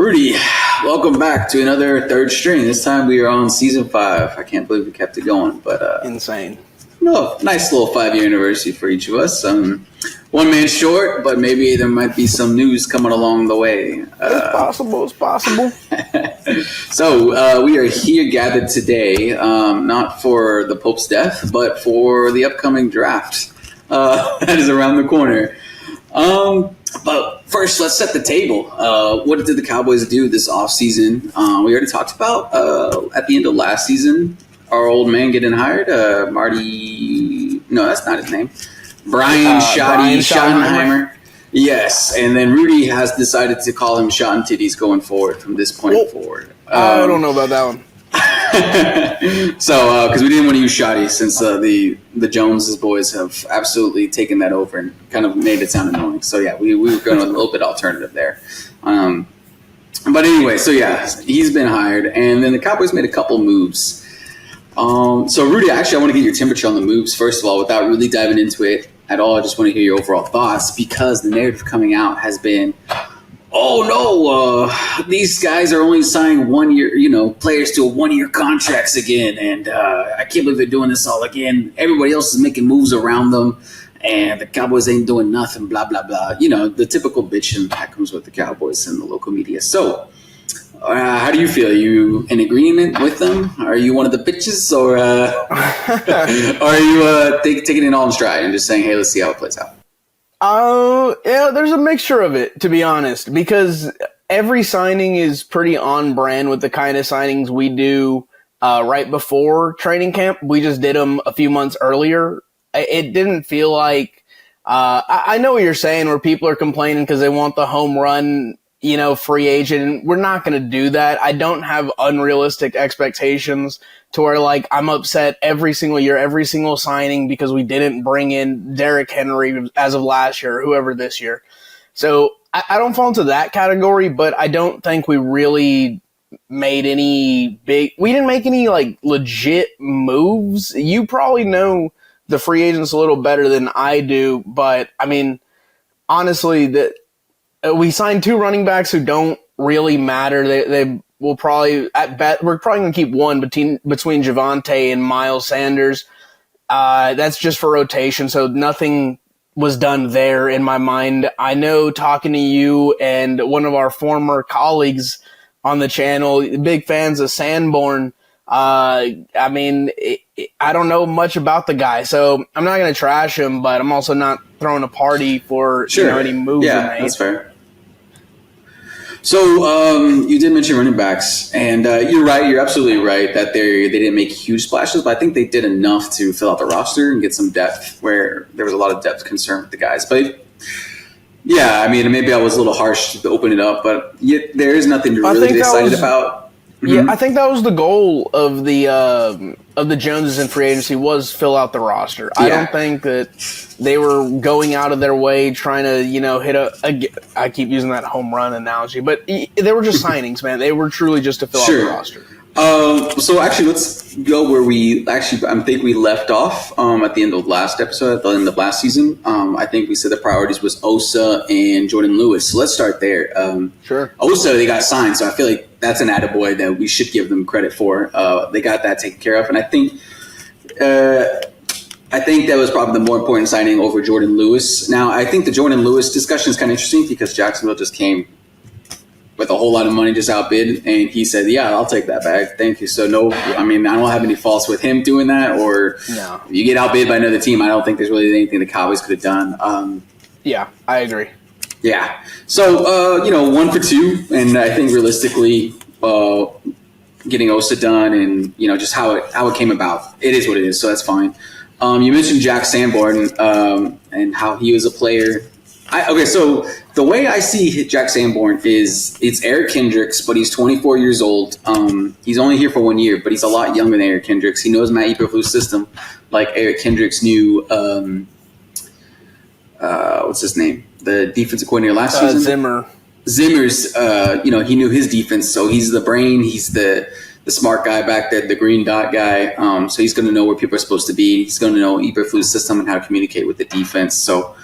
Rudy, welcome back to another third string. This time we are on season 5. I can't believe we kept it going, but insane. No, nice little 5-year anniversary for each of us. One man short, but maybe there might be some news coming along the way. It's possible. So we are here gathered today, not for the Pope's death, but for the upcoming draft that is around the corner. But first, let's set the table. What did the Cowboys do this offseason? We already talked about at the end of last season, our old man getting hired. Marty, no, that's not his name. Brian Schottenheimer. Yes, and then Rudy has decided to call him Shot and Titties going forward from this point forward. I don't know about that one. So, because we didn't want to use Shotty since the Joneses boys have absolutely taken that over and kind of made it sound annoying. So, yeah, we were going a little bit alternative there. But anyway, so yeah, he's been hired, and then the Cowboys made a couple moves. So, Rudy, actually, I want to get your temperature on the moves, first of all, without really diving into it at all. I just want to hear your overall thoughts, because the narrative coming out has been, these guys are only signing 1 year, players to 1 year contracts again. And I can't believe they're doing this all again. Everybody else is making moves around them, and the Cowboys ain't doing nothing, blah, blah, blah. The typical bitching that comes with the Cowboys and the local media. So how do you feel? Are you in agreement with them? Are you one of the bitches, or are you taking it all in stride and just saying, hey, let's see how it plays out? Yeah, there's a mixture of it, to be honest, because every signing is pretty on brand with the kind of signings we do right before training camp. We just did them a few months earlier. It didn't feel like I know what you're saying, where people are complaining because they want the home run, free agent. We're not going to do that. I don't have unrealistic expectations to where, I'm upset every single year, every single signing, because we didn't bring in Derrick Henry as of last year or whoever this year. So I don't fall into that category, but I don't think we really made we didn't make any legit moves. You probably know the free agents a little better than I do, but I mean, honestly, we signed 2 running backs who don't really matter. They will probably, at best, we're probably going to keep one between Javonte and Miles Sanders. That's just for rotation, so nothing was done there in my mind. I know, talking to you and one of our former colleagues on the channel, big fans of Sanborn. I don't know much about the guy, so I'm not going to trash him, but I'm also not throwing a party for any moves. Yeah, that's fair. So you did mention running backs, and you're right. You're absolutely right that they didn't make huge splashes, but I think they did enough to fill out the roster and get some depth where there was a lot of depth concern with the guys. But yeah, maybe I was a little harsh to open it up, but there is nothing to really get excited about. Yeah, I think that was the goal of the Joneses in free agency, was fill out the roster. Yeah. I don't think that they were going out of their way trying to, hit I keep using that home run analogy, but they were just signings, man. They were truly just to fill out the roster. So actually, let's go where I think we left off at the end of last episode, at the end of last season. I think we said the priorities was Osa and Jordan Lewis. So let's start there. Sure. Osa, they got signed, so I feel like that's an attaboy that we should give them credit for. They got that taken care of, and I think that was probably the more important signing over Jordan Lewis. Now, I think the Jordan Lewis discussion is kind of interesting because Jacksonville just came with a whole lot of money, just outbid, and he said, yeah, I'll take that bag. Thank you. So no, I don't have any faults with him doing that, or no. You get outbid by another team. I don't think there's really anything the Cowboys could have done. Yeah, I agree. Yeah. So, 1 for 2, and I think realistically, getting Osa done and, just how it came about, it is what it is. So that's fine. You mentioned Jack Sanborn, and how he was a player. So the way I see Jack Sanborn is it's Eric Kendricks, but he's 24 years old. He's only here for 1 year, but he's a lot younger than Eric Kendricks. He knows Matt Eberflus' system, like Eric Kendricks knew. What's his name? The defensive coordinator last season. Zimmer's. He knew his defense, so he's the brain. He's the smart guy back there, the green dot guy. So he's going to know where people are supposed to be. He's going to know Eberflus' system and how to communicate with the defense. So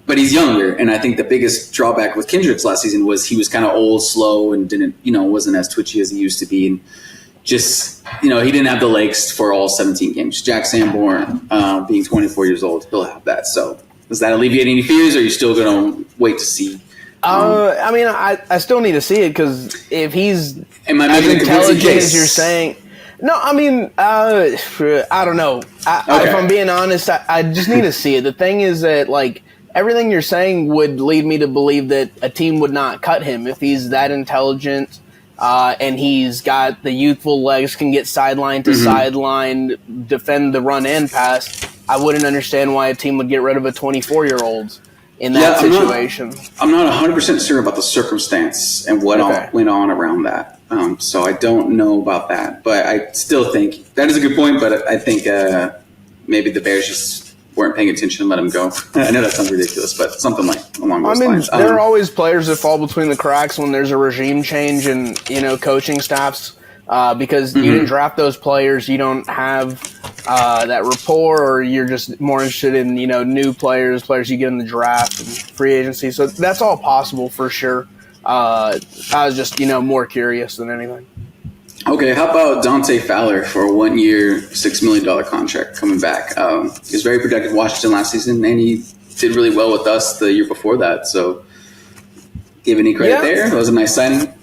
but he's younger, and I think the biggest drawback with Kendricks last season was he was kind of old, slow, and wasn't as twitchy as he used to be, and just he didn't have the legs for all 17 games. Jack Sanborn, being 24 years old, he'll have that. So does that alleviate any fears, or are you still going to wait to see? I mean, I still need to see it, because if he's am I as making a convincing intelligent case? as you're saying. No, I mean, I don't know. If I'm being honest, I just need to see it. The thing is that, like, everything you're saying would lead me to believe that a team would not cut him if he's that intelligent, and he's got the youthful legs, can get sideline to sideline, defend the run and pass. I wouldn't understand why a team would get rid of a 24-year-old in that situation. I'm not 100% sure about the circumstance and what went on around that. So I don't know about that, but I still think that is a good point. But I think maybe the Bears just weren't paying attention and let him go. I know that sounds ridiculous, but something along those lines. There are always players that fall between the cracks when there's a regime change in coaching staffs, because you didn't draft those players, you don't have that rapport, or you're just more interested in new players you get in the draft and free agency. So that's all possible for sure. I was just, more curious than anything. Okay, how about Dante Fowler for a 1-year, $6 million contract coming back? He was very productive in Washington last season, and he did really well with us the year before that. So, give any credit there? That was a nice signing.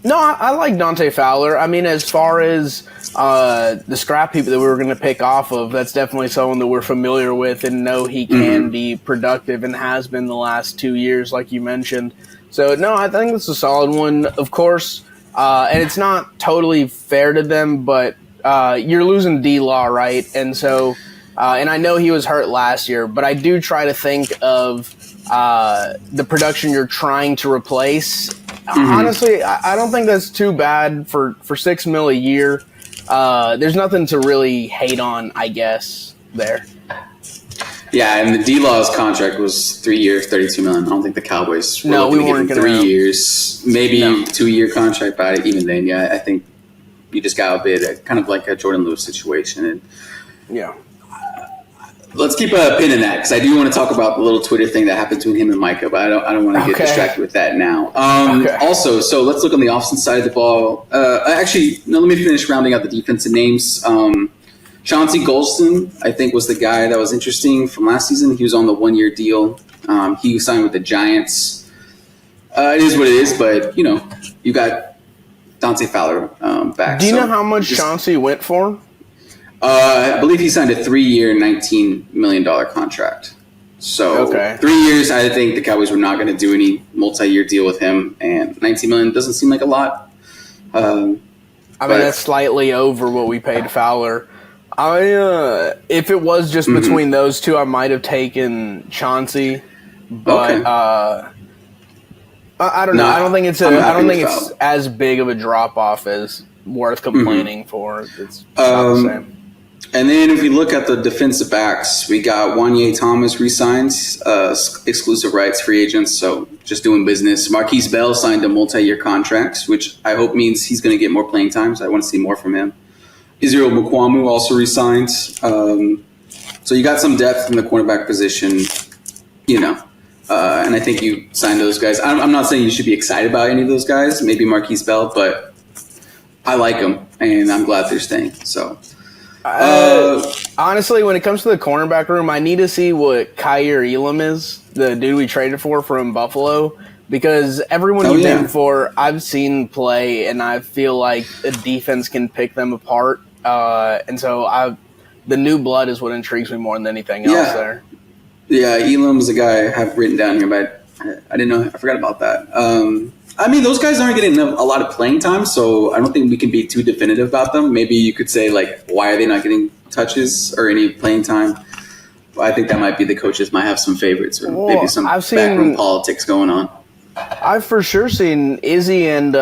No, I like Dante Fowler. I mean, as far as the scrap heap that we were going to pick off of, that's definitely someone that we're familiar with and know he can be productive and has been the last 2 years, like you mentioned. So, no, I think it's a solid one, of course. And it's not totally fair to them, but you're losing D-Law, right? And so, and I know he was hurt last year, but I do try to think of the production you're trying to replace. Honestly, I don't think that's too bad for $6 million a year. There's nothing to really hate on, I guess, there. Yeah, and the D-Law's contract was 3 years, $32 million. I don't think the Cowboys were we looking to weren't give him 3 years, maybe 2-year contract. But even then, I think you just got a bit kind of like a Jordan Lewis situation. And let's keep a pin in that, because I do want to talk about the little Twitter thing that happened between him and Micah, but I don't want to get distracted with that now. Also, so let's look on the offensive side of the ball. Actually, no, let me finish rounding out the defensive names. Chauncey Golston, I think, was the guy that was interesting from last season. He was on the 1-year deal. He signed with the Giants. It is what it is, but, you got Dante Fowler back. Do you know how much Chauncey went for? I believe he signed a 3-year, $19 million contract. So 3 years, I think the Cowboys were not going to do any multi-year deal with him, and $19 million doesn't seem like a lot. That's slightly over what we paid Fowler. If it was just between those two, I might have taken Chauncey, but I don't know. I don't think it's as big of a drop off as worth complaining for. It's not the same. And then if we look at the defensive backs, we got Wanye Thomas re-signed, exclusive rights free agents, so just doing business. Marquise Bell signed a multi-year contract, which I hope means he's going to get more playing time, so I want to see more from him. Israel Mukwamu also re-signed. So you got some depth in the cornerback position, and I think you signed those guys. I'm not saying you should be excited about any of those guys, maybe Marquise Bell, but I like them, and I'm glad they're staying. So, honestly, when it comes to the cornerback room, I need to see what Kyer Elam is, the dude we traded for from Buffalo, because everyone you named for, I've seen play, and I feel like a defense can pick them apart. And so the new blood is what intrigues me more than anything else there. Yeah, Elam's a guy I have written down here, but I didn't know. I forgot about that. Those guys aren't getting a lot of playing time, so I don't think we can be too definitive about them. Maybe you could say, why are they not getting touches or any playing time? Well, I think that might be the coaches might have some favorites or maybe some backroom politics going on. I've for sure seen Izzy and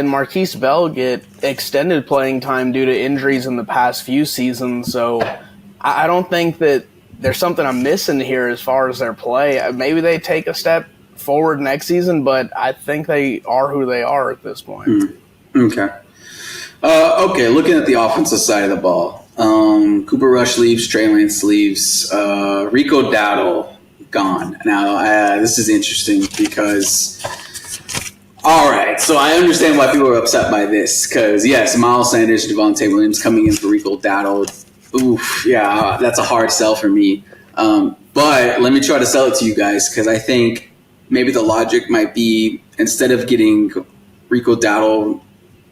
Marquise Bell get extended playing time due to injuries in the past few seasons, so I don't think that there's something I'm missing here as far as their play. Maybe they take a step forward next season, but I think they are who they are at this point. Okay. Looking at the offensive side of the ball. Cooper Rush leaves, Trey Lance leaves. Rico Dowdle gone. Now, this is interesting because, all right, so I understand why people are upset by this because, yes, Miles Sanders, Javonte Williams coming in for Rico Dowdle. Oof, yeah, that's a hard sell for me. But let me try to sell it to you guys because I think maybe the logic might be instead of getting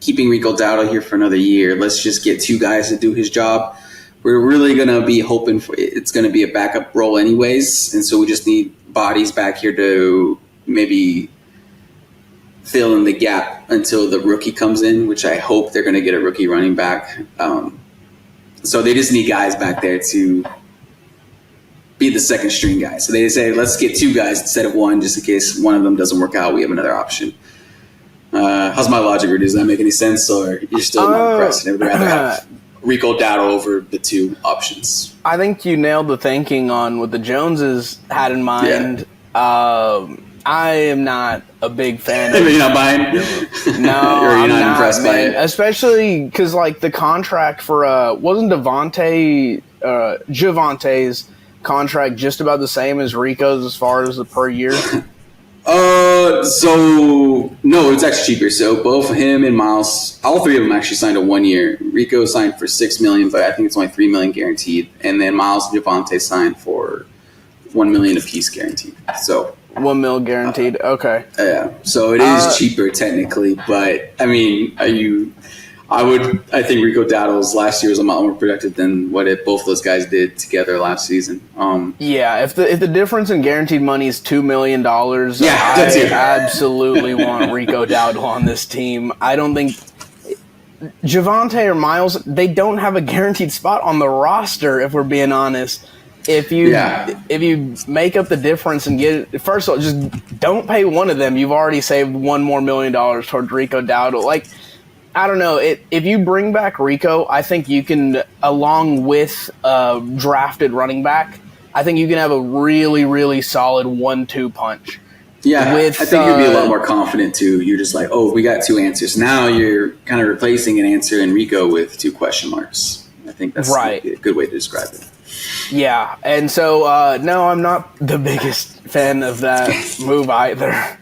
keeping Rico Dowdle here for another year, let's just get two guys to do his job. We're really going to be hoping for it's going to be a backup role anyways. And so we just need bodies back here to maybe fill in the gap until the rookie comes in, which I hope they're going to get a rookie running back. So they just need guys back there to be the second string guy. So they say, let's get two guys instead of one, just in case one of them doesn't work out. We have another option. How's my logic, or does that make any sense? Or you're still not impressed and would rather have Rico Dowdle over the two options? I think you nailed the thinking on what the Joneses had in mind. Yeah. I am not a big fan of You're not buying? No, or you're I'm not impressed by it? Especially because, like, the contract for wasn't Javonte's contract just about the same as Rico's as far as the per year? So no, it's actually cheaper. So both him and Miles, all three of them actually signed a 1 year. Rico signed for $6 million, but I think it's only $3 million guaranteed. And then Miles and Javonte signed for $1 million apiece guaranteed. So $1 million guaranteed. Okay. Yeah. So it is cheaper technically, but I mean, I think Rico Dowdle's last year was a lot more productive than what both those guys did together last season. Yeah, if the difference in guaranteed money is $2 million, that's I absolutely want Rico Dowdle on this team. I don't think Javonte or Miles, they don't have a guaranteed spot on the roster, if we're being honest. If you make up the difference and get it, first of all, just don't pay one of them. You've already saved $1 more million towards Rico Dowdle. Like, I don't know. If you bring back Rico, I think you can, along with drafted running back, I think you can have a really, really solid 1-2 punch. Yeah, I think you'd be a lot more confident too. You're just like, oh, we got two answers. Now you're kind of replacing an answer in Rico with two question marks. I think that's right. A good way to describe it. Yeah, and so, no, I'm not the biggest fan of that move either.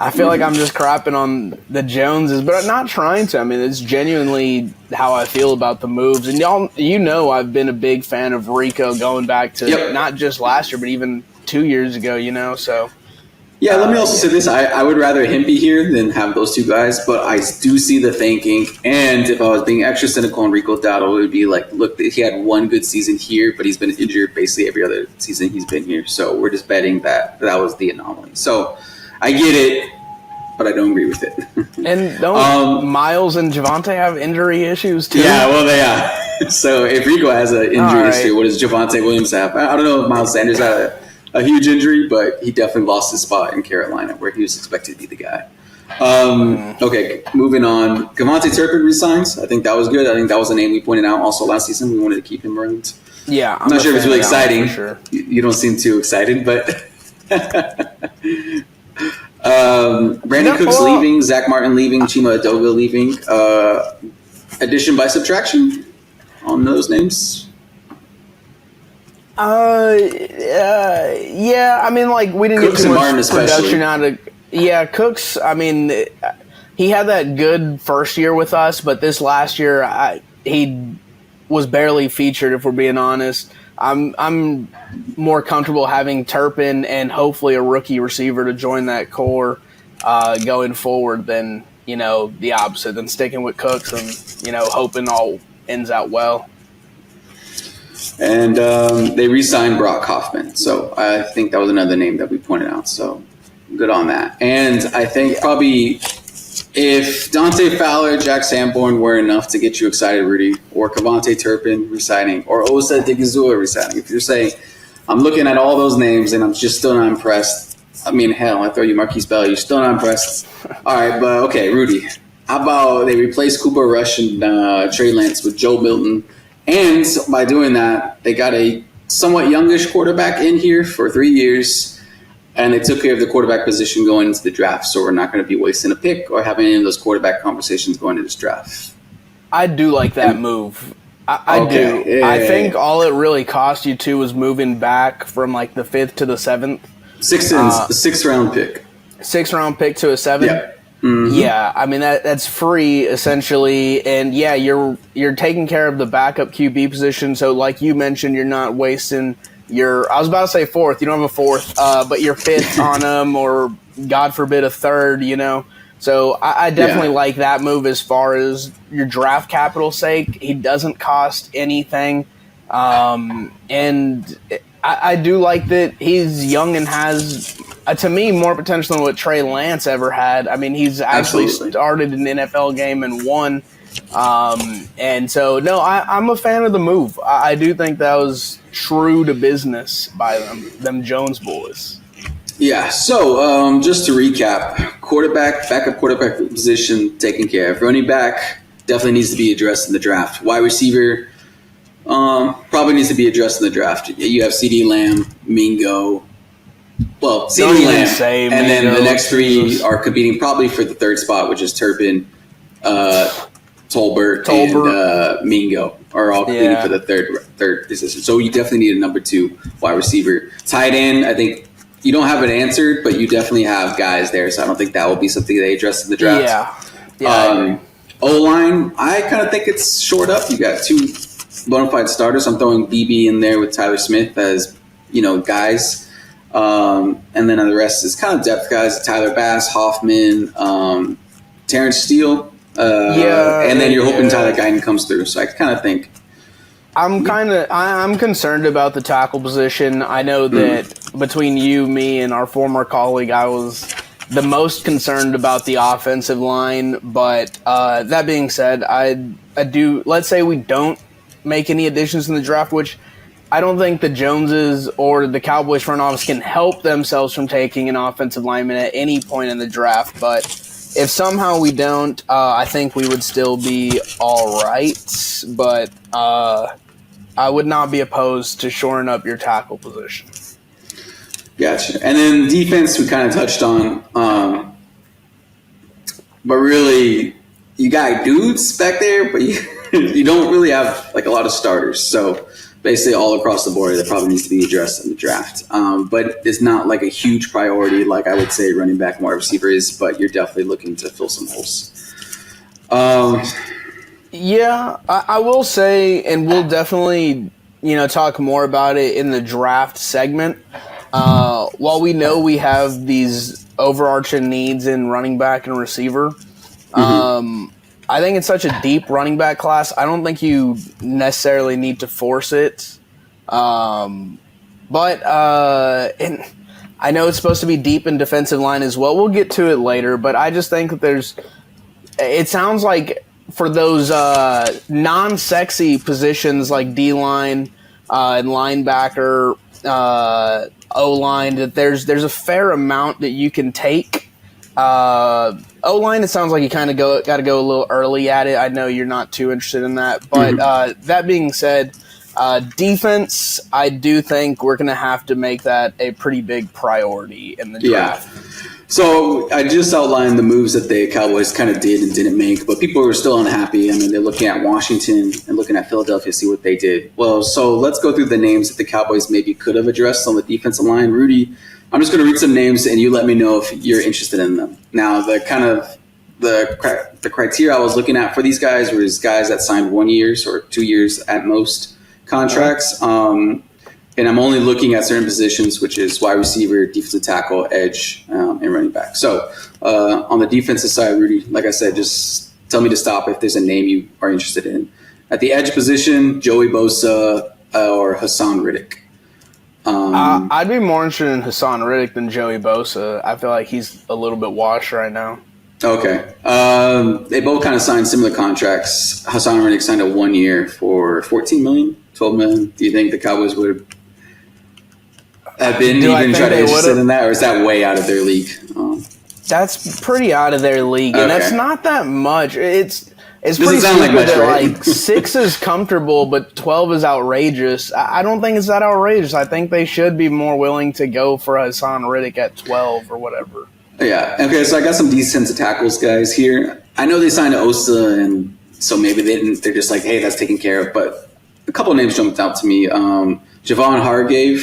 I feel like I'm just crapping on the Joneses, but I'm not trying to. I mean, it's genuinely how I feel about the moves. And y'all, I've been a big fan of Rico going back to not just last year, but even 2 years ago, so. Yeah, let me also say this. I would rather him be here than have those two guys, but I do see the thinking. And if I was being extra cynical on Rico Dowdle, it would be like, look, he had one good season here, but he's been injured basically every other season he's been here. So we're just betting that was the anomaly. So I get it, but I don't agree with it. And don't Miles and Javonte have injury issues too? Yeah, well, they are. So if Rico has an injury history, what does Javonte Williams have? I don't know if Miles Sanders had a huge injury, but he definitely lost his spot in Carolina where he was expected to be the guy. Okay, moving on. Devontae Turpin resigns. I think that was good. I think that was a name we pointed out also last season. We wanted to keep him around. Yeah, I'm not sure if it's really exciting. Sure. You don't seem too excited, but Brandon Cooks leaving, Zach Martin leaving, Chima Edoga leaving. Addition by subtraction on those names? Yeah. I mean, like, we didn't Cooks get too and much Martin production out of. Yeah, Cooks. I mean, he had that good first year with us, but this last year, he was barely featured. If we're being honest, I'm more comfortable having Turpin and hopefully a rookie receiver to join that core going forward than the opposite, than sticking with Cooks and hoping all ends out well. And they re-signed Brock Hoffman. So I think that was another name that we pointed out. So good on that. And I think probably if Dante Fowler, Jack Sanborn were enough to get you excited, Rudy, or Kavonte Turpin re-signing, or Osa Digizua re-signing, if you're saying, I'm looking at all those names and I'm just still not impressed. I mean, hell, I throw you Marquise Bell. You're still not impressed. All right, but okay, Rudy. How about they replace Cooper Rush and Trey Lance with Joe Milton? And by doing that, they got a somewhat youngish quarterback in here for 3 years, and they took care of the quarterback position going into the draft. So we're not going to be wasting a pick or having any of those quarterback conversations going into this draft. I do like that move. I Okay. do. I think all it really cost you too was moving back from like the 5th to the 7th. Sixth round pick. 6th round pick to a 7. Yeah. Mm-hmm. Yeah, I mean that's free essentially, and yeah, you're taking care of the backup QB position. So like you mentioned, you're not wasting your. I was about to say 4th. You don't have a 4th, but your 5th on them, or God forbid a 3rd. You know, so I definitely like that move as far as your draft capital sake. He doesn't cost anything, and I do like that he's young and has, to me, more potential than what Trey Lance ever had. I mean, he's actually Absolutely. started an NFL game and won. And so, no, I'm a fan of the move. I do think that was true to business by them Jones boys. Yeah. So just to recap, backup quarterback position taken care of. Running back definitely needs to be addressed in the draft. Wide receiver. Probably needs to be addressed in the draft. You have CD Lamb, Mingo. Well, CD Lamb, and Mingo, then the next 3 are competing probably for the 3rd spot, which is Turpin, Tolbert, and Mingo are all competing for the third position. So you definitely need a number 2 wide receiver. Tight end, I think you don't have it answered, but you definitely have guys there. So I don't think that will be something they address in the draft. Yeah. O-line, I kind of think it's short up. You got 2 bona fide starters. I'm throwing BB in there with Tyler Smith as, guys. And then the rest is kind of depth guys. Tyler Bass, Hoffman, Terrence Steele. And then you're hoping Tyler Guyton comes through. So I kind of think. I'm concerned about the tackle position. I know that between you, me, and our former colleague, I was the most concerned about the offensive line. But that being said, I do. Let's say we don't make any additions in the draft, which I don't think the Joneses or the Cowboys front office can help themselves from taking an offensive lineman at any point in the draft. But if somehow we don't, I think we would still be all right. But I would not be opposed to shoring up your tackle position. Gotcha. And then defense we kind of touched on. But really, you got dudes back there, but you don't really have like a lot of starters. So basically all across the board that probably needs to be addressed in the draft. But it's not like a huge priority like I would say running back and wide receiver is, but you're definitely looking to fill some holes. Yeah, I will say, and we'll definitely, talk more about it in the draft segment. While we know we have these overarching needs in running back and receiver, I think it's such a deep running back class. I don't think you necessarily need to force it. And I know it's supposed to be deep in defensive line as well. We'll get to it later, but I just think that it sounds like for those non-sexy positions like D-line and linebacker, O-line, that there's a fair amount that you can take. O-line, it sounds like you kind of got to go a little early at it. I know you're not too interested in that. But that being said, defense, I do think we're going to have to make that a pretty big priority in the draft. Yeah. So I just outlined the moves that the Cowboys kind of did and didn't make, but people are still unhappy. I mean, they're looking at Washington and looking at Philadelphia to see what they did. Well, so let's go through the names that the Cowboys maybe could have addressed on the defensive line. Rudy, I'm just going to read some names and you let me know if you're interested in them. Now, the criteria I was looking at for these guys was guys that signed 1 year or 2 years at most contracts. And I'm only looking at certain positions, which is wide receiver, defensive tackle, edge, and running back. So on the defensive side, Rudy, like I said, just tell me to stop if there's a name you are interested in. At the edge position, Joey Bosa or Hassan Riddick. I'd be more interested in Hassan Riddick than Joey Bosa. I feel like he's a little bit washed right now. Okay. They both kind of signed similar contracts. Hassan Riddick signed a 1 year for $14 million, $12 million. Do you think the Cowboys would have been even try to be interested in that, or is that way out of their league? That's pretty out of their league, and that's not that much. It's doesn't pretty sound like much, that right? Like 6 is comfortable, but 12 is outrageous. I don't think it's that outrageous. I think they should be more willing to go for Hassan Riddick at 12 or whatever. Yeah. Okay. So I got some decent tackles guys here. I know they signed Osa and So maybe they're just like, hey, that's taken care of. But a couple of names jumped out to me. Javon Hargrave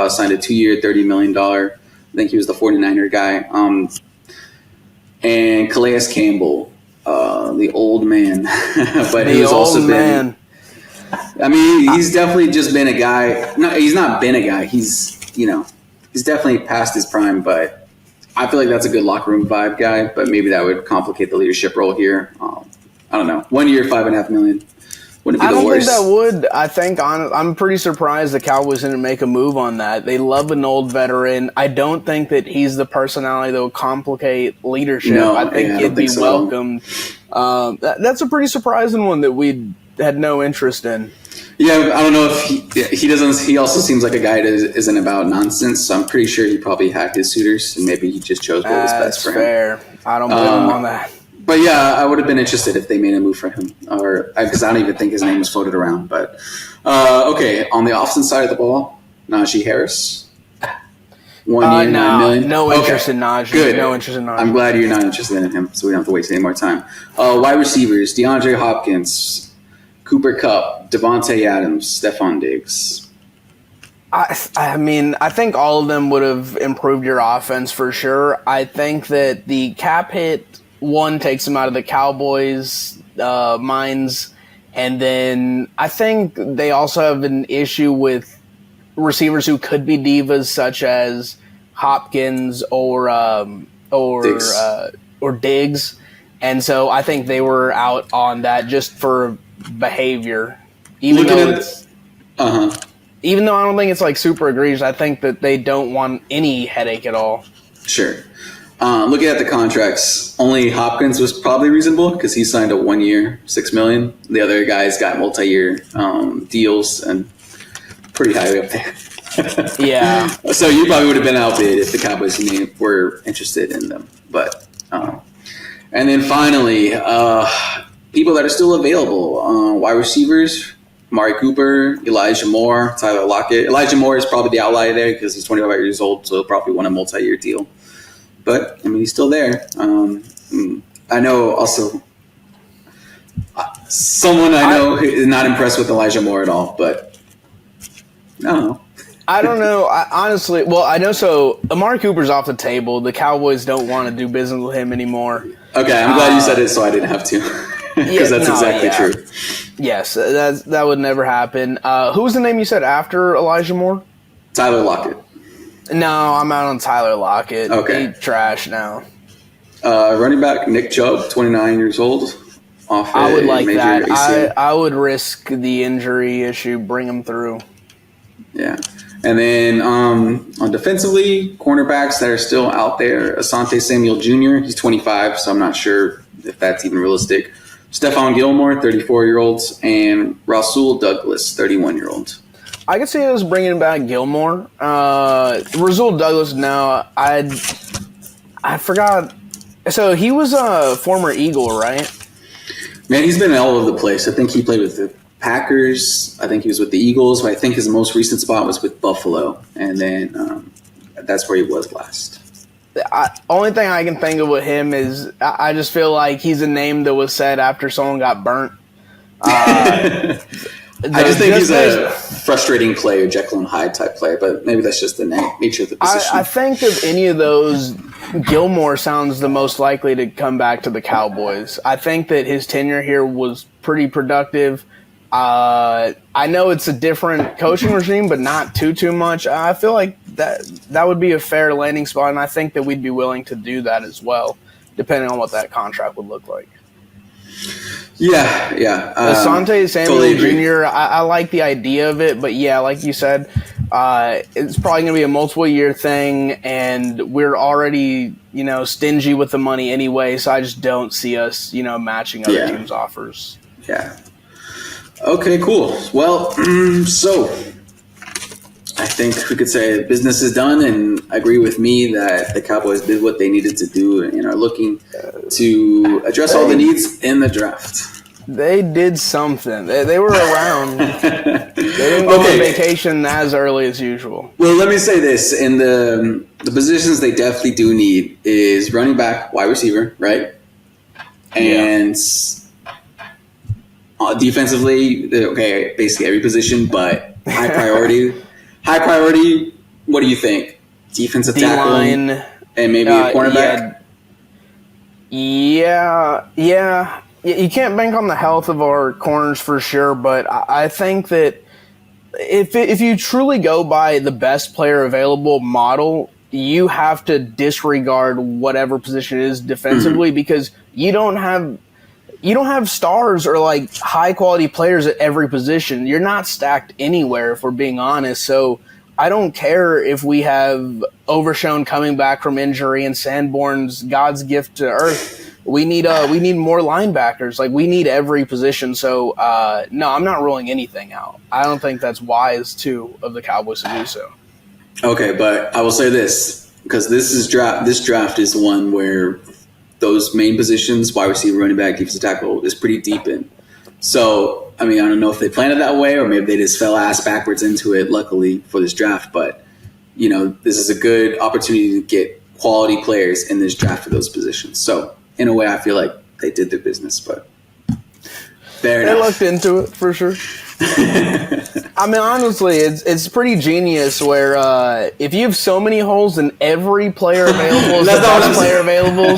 signed a 2-year, $30 million. I think he was the 49er guy. And Calais Campbell, the old man. But he's also been. I mean, he's definitely just been a guy. No, he's not been a guy. He's definitely past his prime, but I feel like that's a good locker room vibe guy, but maybe that would complicate the leadership role here. I don't know. 1 year, $5.5 million. Wouldn't be the worst. I don't think that would. I think I'm pretty surprised the Cowboys didn't make a move on that. They love an old veteran. I don't think that he's the personality that will complicate leadership. No, I think he'd be welcomed. That's a pretty surprising one that we had no interest in. Yeah, I don't know if he doesn't. He also seems like a guy that isn't about nonsense. So I'm pretty sure he probably hacked his suitors, and maybe he just chose what was best for him. That's fair. I don't blame him on that. But yeah, I would have been interested if they made a move for him, or because I don't even think his name was floated around. But okay, on the offensive side of the ball, Najee Harris, 1 year, $9 million. No interest in Najee. Good. No interest in Najee. I'm glad you're not interested in him, so we don't have to waste any more time. Wide receivers: DeAndre Hopkins, Cooper Kupp, Devontae Adams, Stephon Diggs. I mean, I think all of them would have improved your offense for sure. I think that the cap hit. One takes them out of the Cowboys' minds, and then I think they also have an issue with receivers who could be divas, such as Hopkins or Diggs, and so I think they were out on that just for behavior. Even though I don't think it's like super egregious, I think that they don't want any headache at all. Sure. Looking at the contracts, only Hopkins was probably reasonable because he signed a 1 year, $6 million. The other guys got multi-year deals and pretty high up there. Yeah. So you probably would have been outbid if the Cowboys were interested in them. But and then finally, people that are still available: wide receivers, Amari Cooper, Elijah Moore, Tyler Lockett. Elijah Moore is probably the outlier there because he's 25 years old, so he'll probably want a multi-year deal. But, I mean, he's still there. I know also someone I know is not impressed with Elijah Moore at all, but I don't know. I don't know. Honestly, I know so Amari Cooper's off the table. The Cowboys don't want to do business with him anymore. Okay, I'm glad you said it so I didn't have to. Because that's exactly true. Yes, that would never happen. Who was the name you said after Elijah Moore? Tyler Lockett. No, I'm out on Tyler Lockett. Okay. He's trash now. Running back Nick Chubb, 29 years old. I would like that. ACL. I would risk the injury issue, bring him through. Yeah. And then on defensively, cornerbacks that are still out there, Asante Samuel Jr., he's 25, so I'm not sure if that's even realistic. Stephon Gilmore, 34-year-olds, and Rasul Douglas, 31-year-old. I could see us bringing back Gilmore. Rasul Douglas, no. I forgot. So he was a former Eagle, right? Man, he's been all over the place. I think he played with the Packers. I think he was with the Eagles. But I think his most recent spot was with Buffalo. And then that's where he was last. Only thing I can think of with him is I just feel like he's a name that was said after someone got burnt. I just think he's a frustrating player, Jekyll and Hyde type player, but maybe that's just the nature of the position. I think of any of those, Gilmore sounds the most likely to come back to the Cowboys. I think that his tenure here was pretty productive. I know it's a different coaching regime, but not too much. I feel like that would be a fair landing spot, and I think that we'd be willing to do that as well, depending on what that contract would look like. Yeah. Asante Samuel totally Jr., I like the idea of it, but yeah, like you said, it's probably going to be a multiple-year thing, and we're already, stingy with the money anyway, so I just don't see us, matching other teams' offers. Yeah. Okay, cool. Well, so I think we could say business is done, and agree with me that the Cowboys did what they needed to do and are looking to address all the needs in the draft. They did something. They were around. They didn't go on vacation as early as usual. Well, let me say this. In the positions they definitely do need is running back, wide receiver, right? And Defensively, okay, basically every position, but high priority. High priority. What do you think? Defensive tackle D-line, and maybe a cornerback. Yeah. You can't bank on the health of our corners for sure, but I think that if you truly go by the best player available model, you have to disregard whatever position it is defensively because you don't have stars or like high quality players at every position. You're not stacked anywhere, if we're being honest. So I don't care if we have Overshone coming back from injury and Sanborn's God's gift to Earth. We need more linebackers. Like, we need every position. So no, I'm not ruling anything out. I don't think that's wise of the Cowboys to do so. Okay, but I will say this because this draft is one where those main positions, wide receiver, running back, defensive tackle, is pretty deep in. So, I mean, I don't know if they planned it that way or maybe they just fell ass backwards into it, luckily, for this draft. But, this is a good opportunity to get quality players in this draft for those positions. So, in a way, I feel like they did their business, but fair enough. They looked into it, for sure. I mean, honestly, it's pretty genius where if you have so many holes and every player available is the best player available,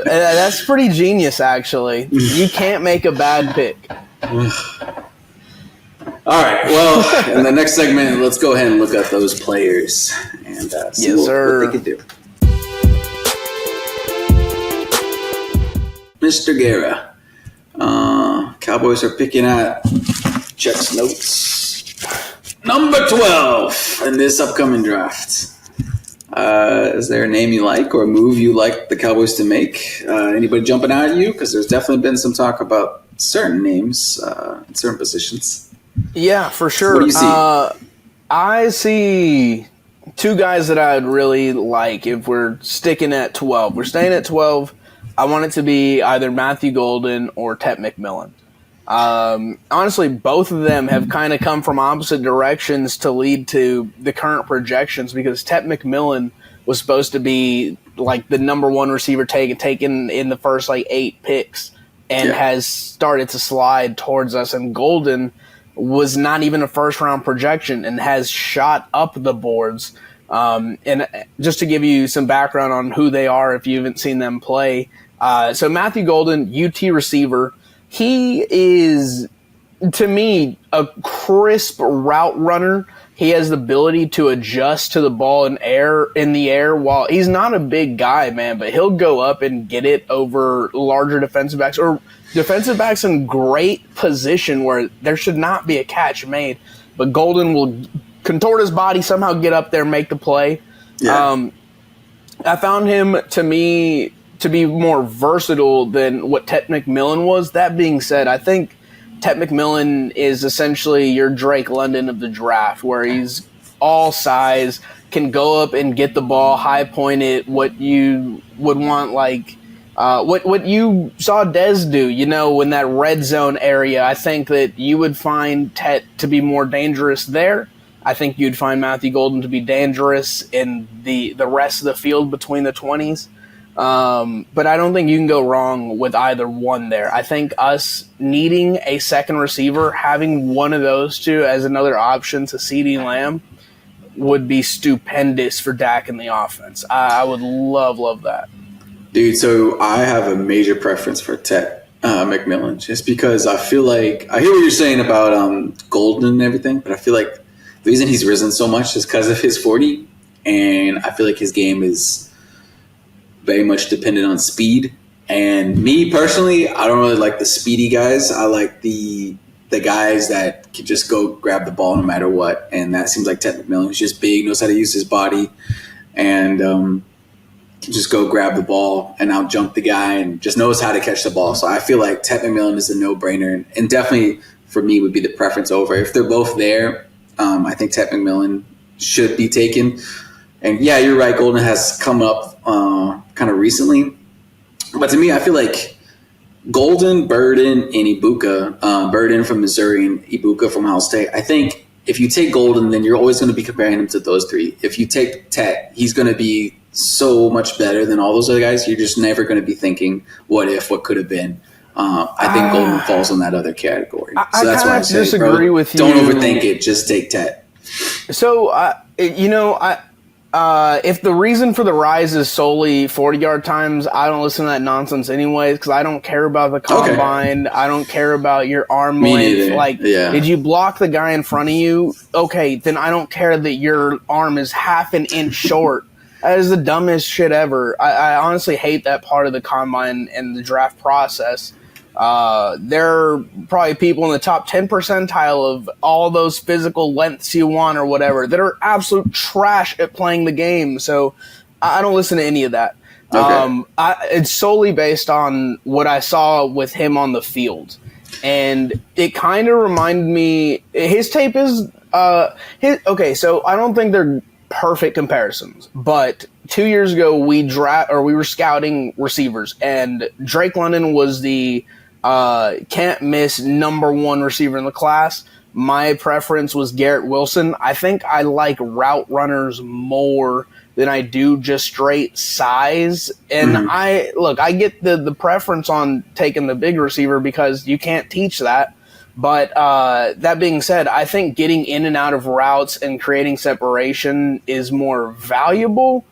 that's pretty genius, actually. You can't make a bad pick. All right, well, in the next segment, let's go ahead and look at those players and see what they can do. Mr. Guerra. Cowboys are picking at checks notes. Number 12 in this upcoming draft. Is there a name you like or a move you like the Cowboys to make? Anybody jumping out at you? Because there's definitely been some talk about certain names in certain positions. Yeah, for sure. What do you see? I see two guys that I'd really like if we're sticking at 12. We're staying at 12. I want it to be either Matthew Golden or Tet McMillan. Honestly, both of them have kind of come from opposite directions to lead to the current projections because Tet McMillan was supposed to be like the number one receiver taken in the first 8 picks and has started to slide towards us. And Golden was not even a first round projection and has shot up the boards. And just to give you some background on who they are, if you haven't seen them play. So Matthew Golden, UT receiver, he is, to me, a crisp route runner. He has the ability to adjust to the ball in the air while he's not a big guy, man, but he'll go up and get it over larger defensive backs or defensive backs in great position where there should not be a catch made. But Golden will contort his body, somehow get up there, make the play. Yeah. I found him, to me, to be more versatile than what Tet McMillan was. That being said, I think Tet McMillan is essentially your Drake London of the draft, where he's all size, can go up and get the ball, high point it, what you would want, what you saw Dez do, in that red zone area. I think that you would find Tet to be more dangerous there. I think you'd find Matthew Golden to be dangerous in the rest of the field between the 20s. But I don't think you can go wrong with either one there. I think us needing a second receiver, having one of those two as another option to CeeDee Lamb would be stupendous for Dak in the offense. I would love that. Dude, so I have a major preference for Tet McMillan just because I feel like I hear what you're saying about Golden and everything, but I feel like the reason he's risen so much is because of his 40, and I feel like his game is very much dependent on speed. And me personally, I don't really like the speedy guys. I like the guys that can just go grab the ball no matter what. And that seems like Tet McMillan. He's just big, knows how to use his body, and can just go grab the ball and out jump the guy and just knows how to catch the ball. So I feel like Tet McMillan is a no-brainer, and definitely for me would be the preference over. If they're both there, I think Tet McMillan should be taken. And yeah, you're right. Golden has come up kind of recently. But to me, I feel like Golden, Burden, and Ibuka, Burden from Missouri and Ibuka from Ohio State, I think if you take Golden, then you're always going to be comparing him to those three. If you take Tet, he's going to be so much better than all those other guys. You're just never going to be thinking, what if, what could have been. I think Golden falls in that other category. So that's why I disagree with you. Don't overthink it. Just take Tet. So, if the reason for the rise is solely 40-yard times, I don't listen to that nonsense anyways because I don't care about the combine. Okay. I don't care about your arm length. Like, did you block the guy in front of you? Okay, then I don't care that your arm is half an inch short. That is the dumbest shit ever. I honestly hate that part of the combine and the draft process. There are probably people in the top 10 percentile of all those physical lengths you want or whatever that are absolute trash at playing the game. So I don't listen to any of that. Okay. It's solely based on what I saw with him on the field. And it kind of reminded me, his tape is, okay, so I don't think they're perfect comparisons, but 2 years ago we were scouting receivers and Drake London was the can't miss number one receiver in the class. My preference was Garrett Wilson. I think I like route runners more than I do just straight size. And I get the preference on taking the big receiver because you can't teach that. But that being said, I think getting in and out of routes and creating separation is more valuable.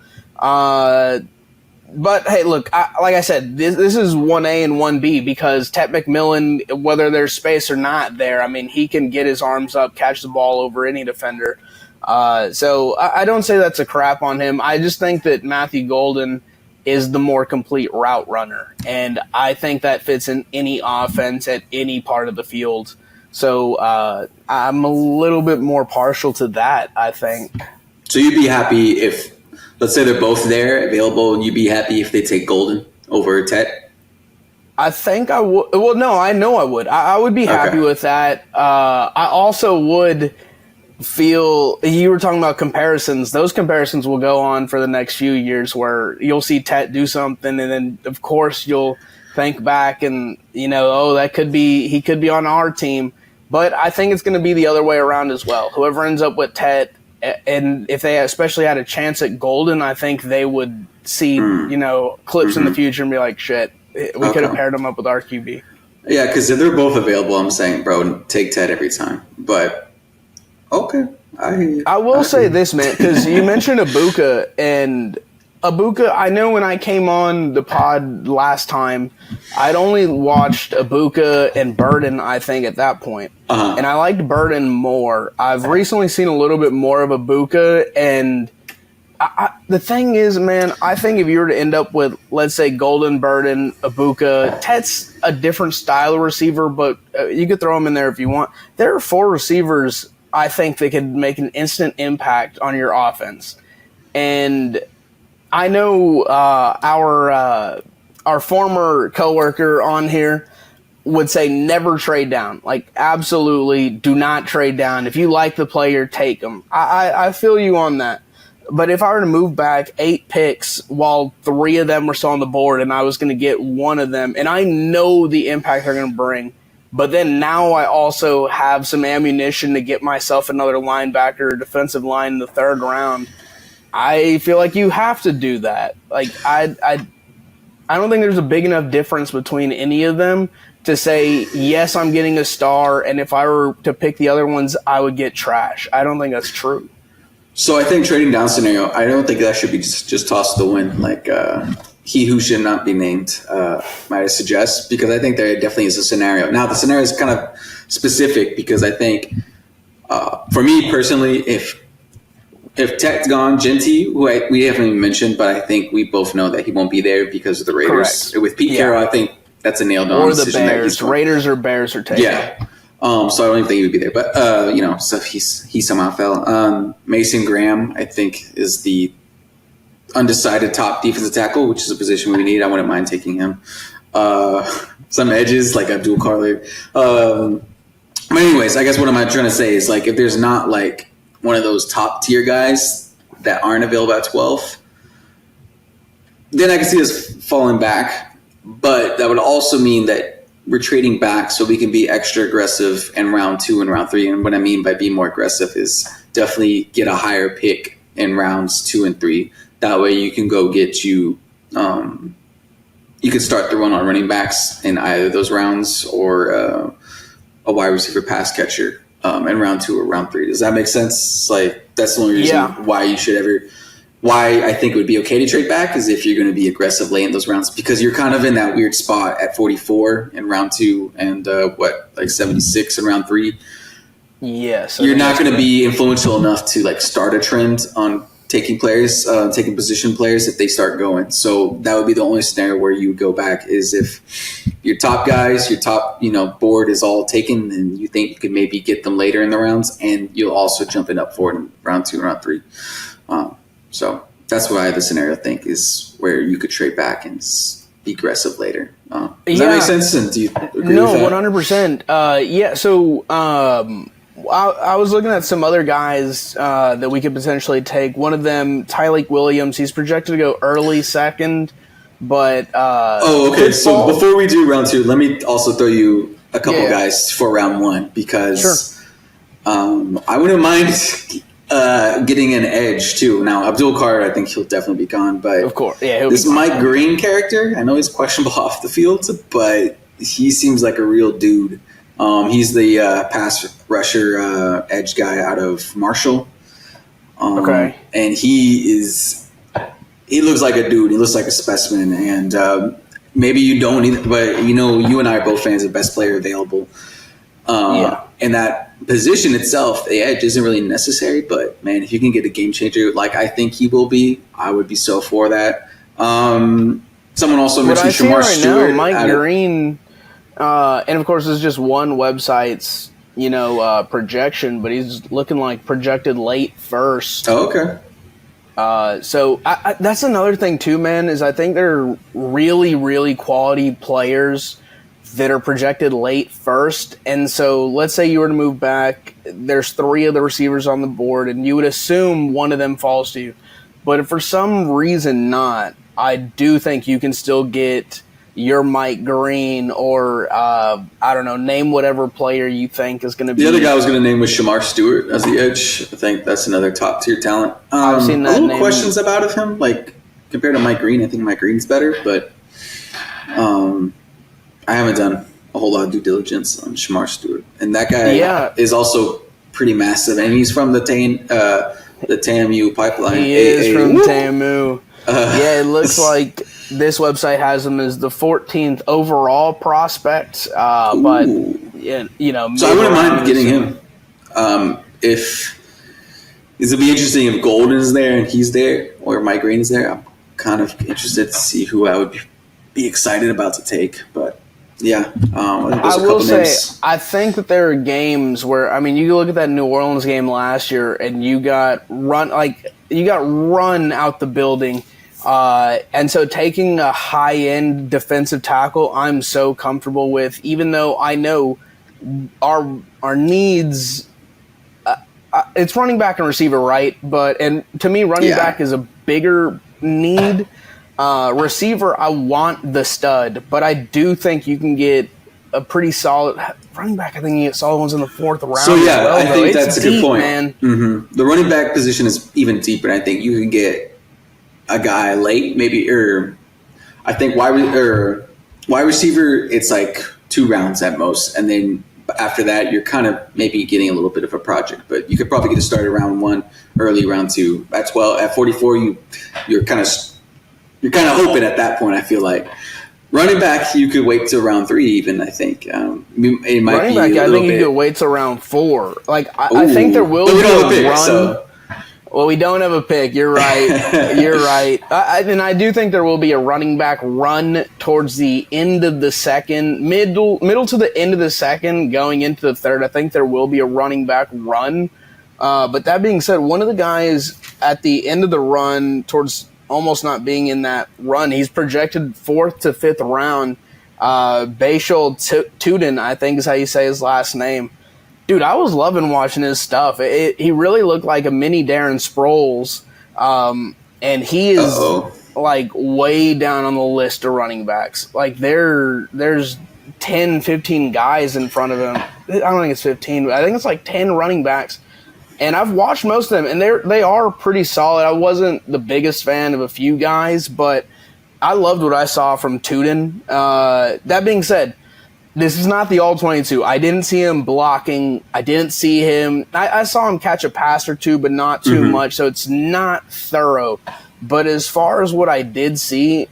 But hey, look, like I said, this is 1A and 1B because Tet McMillan, whether there's space or not there, I mean, he can get his arms up, catch the ball over any defender. So I don't say that's a crap on him. I just think that Matthew Golden is the more complete route runner. And I think that fits in any offense at any part of the field. So I'm a little bit more partial to that, I think. So you'd be happy if, let's say they're both there, available, and you'd be happy if they take Golden over Tet? I think I would. Well, no, I know I would. I would be happy with that. I also would feel, you were talking about comparisons. Those comparisons will go on for the next few years where you'll see Tet do something, and then, of course, you'll think back and, he could be on our team. But I think it's going to be the other way around as well. Whoever ends up with Tet, and if they especially had a chance at Golden, I think they would see, clips in the future and be like, shit, we could have paired them up with our QB. Yeah, because if they're both available, I'm saying, bro, take Tet every time. But, okay. I will say this, man, because you mentioned Ibuka, and Ibuka, I know when I came on the pod last time, I'd only watched Ibuka and Burden, I think, at that point. And I liked Burden more. I've recently seen a little bit more of Ibuka, and the thing is, man, I think if you were to end up with, let's say, Golden, Burden, Ibuka, Tet's a different style of receiver, but you could throw him in there if you want. There are 4 receivers, I think, that could make an instant impact on your offense. And I know our former coworker on here would say never trade down. Like, absolutely do not trade down. If you like the player, take them. I feel you on that. But if I were to move back 8 picks while 3 of them were still on the board and I was going to get one of them, and I know the impact they're going to bring, but then now I also have some ammunition to get myself another linebacker or defensive line in the 3rd round, I feel like you have to do that. Like, I don't think there's a big enough difference between any of them to say, yes, I'm getting a star, and if I were to pick the other ones, I would get trash. I don't think that's true. So I think trading down scenario, I don't think that should be just tossed to the wind, like he who should not be named, might I suggest, because I think there definitely is a scenario. Now, the scenario is kind of specific because I think, for me personally, if Tet's gone, Genty, who we haven't even mentioned, but I think we both know that he won't be there because of the Raiders. Correct. With Pete Carroll, I think that's a nailed-on decision. Or the Bears. Raiders or Bears are taken. Yeah. So I don't even think he would be there. But, so he somehow fell. Mason Graham, I think, is the undecided top defensive tackle, which is a position we need. I wouldn't mind taking him. Some edges, like Abdul Carler. But anyways, I guess what I'm trying to say is, like, if there's not, like, one of those top-tier guys that aren't available at 12, then I can see us falling back. But that would also mean that we're trading back so we can be extra aggressive in round 2 and round 3. And what I mean by being more aggressive is definitely get a higher pick in rounds 2 and 3. That way you can go get you you could start the run on running backs in either of those rounds, or a wide receiver pass catcher in round 2 or round 3. Does that make sense? Like, that's the only reason why you should ever. Why I think it would be okay to trade back is if you're going to be aggressive late in those rounds, because you're kind of in that weird spot at 44 in round 2 and 76 in round 3. Yes, you're not going to be influential enough to like start a trend on taking players, taking position players if they start going. So that would be the only scenario where you would go back, is if your top guys, your top board is all taken, and you think you could maybe get them later in the rounds, and you'll also jump it up forward in round 2 and round 3. So that's what the scenario think is where you could trade back and be aggressive later. Does that make sense? And do you agree No, with that? 100%. Yeah. So I was looking at some other guys that we could potentially take. One of them, Tyleik Williams. He's projected to go early second, but okay. So before we do round 2, let me also throw you a couple guys for round 1, because I wouldn't mind getting an edge too. Now, Abdul Carter, I think he'll definitely be gone, but of course, this Mike Green character, I know he's questionable off the field, but he seems like a real dude. He's the pass rusher edge guy out of Marshall. And he looks like a dude. He looks like a specimen. And maybe you don't either, but you and I are both fans of best player available. And that position itself, the edge, isn't really necessary. But man, if you can get a game changer like I think he will be, I would be so for that. Someone also mentioned Shamar Stewart. Mike Green. And of course, it's just one website's, projection, but he's looking like projected late first. Oh, okay. So that's another thing too, man, is I think there are really, really quality players that are projected late first. And so let's say you were to move back, there's 3 of the receivers on the board, and you would assume one of them falls to you. But if for some reason not, I do think you can still get your Mike Green, or I don't know, name whatever player you think is going to be. The other guy I was going to name was Shamar Stewart as the edge. I think that's another top tier talent. I've seen that. A little questions about him, like compared to Mike Green. I think Mike Green's better, but I haven't done a whole lot of due diligence on Shamar Stewart, and that guy is also pretty massive, and he's from the TAMU pipeline. He is from TAMU. It looks like this website has him as the 14th overall prospect, but so I wouldn't mind getting him. If it'll be interesting if Golden's there and he's there, or Mike Green is there. I'm kind of interested to see who I would be excited about to take, but. Yeah, I will say, I think that there are games where, I mean, you look at that New Orleans game last year, and you got run out the building, and so taking a high-end defensive tackle, I'm so comfortable with, even though I know our needs. It's running back and receiver, right? And to me, running back is a bigger need. Receiver, I want the stud, but I do think you can get a pretty solid running back. I think you get solid ones in the 4th round. So I think that's a good point, man. Mm-hmm. The running back position is even deeper, and I think you can get a guy late, maybe. Or I think wide receiver, it's like 2 rounds at most, and then after that, you're kind of maybe getting a little bit of a project. But you could probably get a start at round 1, early round 2. At 12, at 44, you're kind of hoping at that point. I feel like running back, you could wait till round 3. Even I think it might running be back. I think you could wait till round 4. Like I think there will be a run. So. Well, we don't have a pick. You're right. You're right. And I do think there will be a running back run towards the end of the second, middle to the end of the second, going into the 3rd. I think there will be a running back run. But that being said, one of the guys at the end of the run towards almost not being in that run. He's projected 4th to 5th round. Bashal Tuden, I think is how you say his last name. Dude, I was loving watching his stuff. He really looked like a mini Darren Sproles. And he is like way down on the list of running backs. Like there's 10, 15 guys in front of him. I don't think it's 15, but I think it's like 10 running backs. And I've watched most of them, and they are pretty solid. I wasn't the biggest fan of a few guys, but I loved what I saw from Tuden. That being said, this is not the all-22. I didn't see him blocking. I didn't see him. I saw him catch a pass or two, but not too much, so it's not thorough. But as far as what I did see,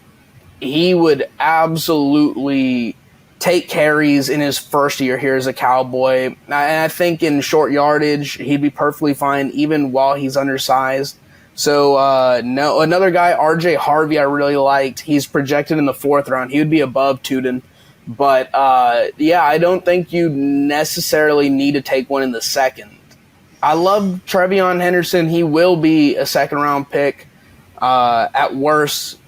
he would absolutely take carries in his first year here as a Cowboy. And I think in short yardage, he'd be perfectly fine, even while he's undersized. So, no, another guy, RJ Harvey, I really liked. He's projected in the 4th round. He would be above Tuden. But, yeah, I don't think you necessarily need to take one in the 2nd. I love Trevion Henderson. He will be a 2nd-round pick. At worst,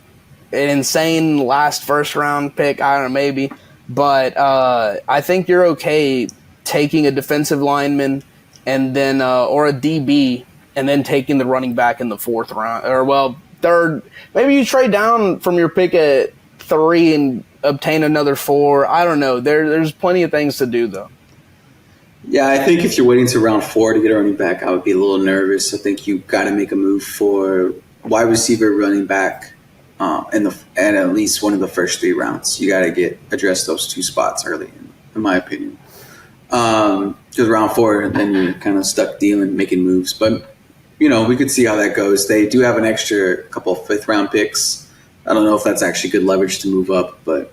an insane last first-round pick. I don't know, maybe. But I think you're okay taking a defensive lineman and then or a DB and then taking the running back in the 4th round. Or, well, 3rd. Maybe you trade down from your pick at 3 and obtain another 4. I don't know. There's plenty of things to do, though. Yeah, I think if you're waiting to round 4 to get a running back, I would be a little nervous. I think you got to make a move for wide receiver, running back, and at least one of the first 3 rounds. You got to address those 2 spots early, in my opinion. Because round 4, then you're kind of stuck dealing, making moves. But, we could see how that goes. They do have an extra couple of 5th-round picks. I don't know if that's actually good leverage to move up, but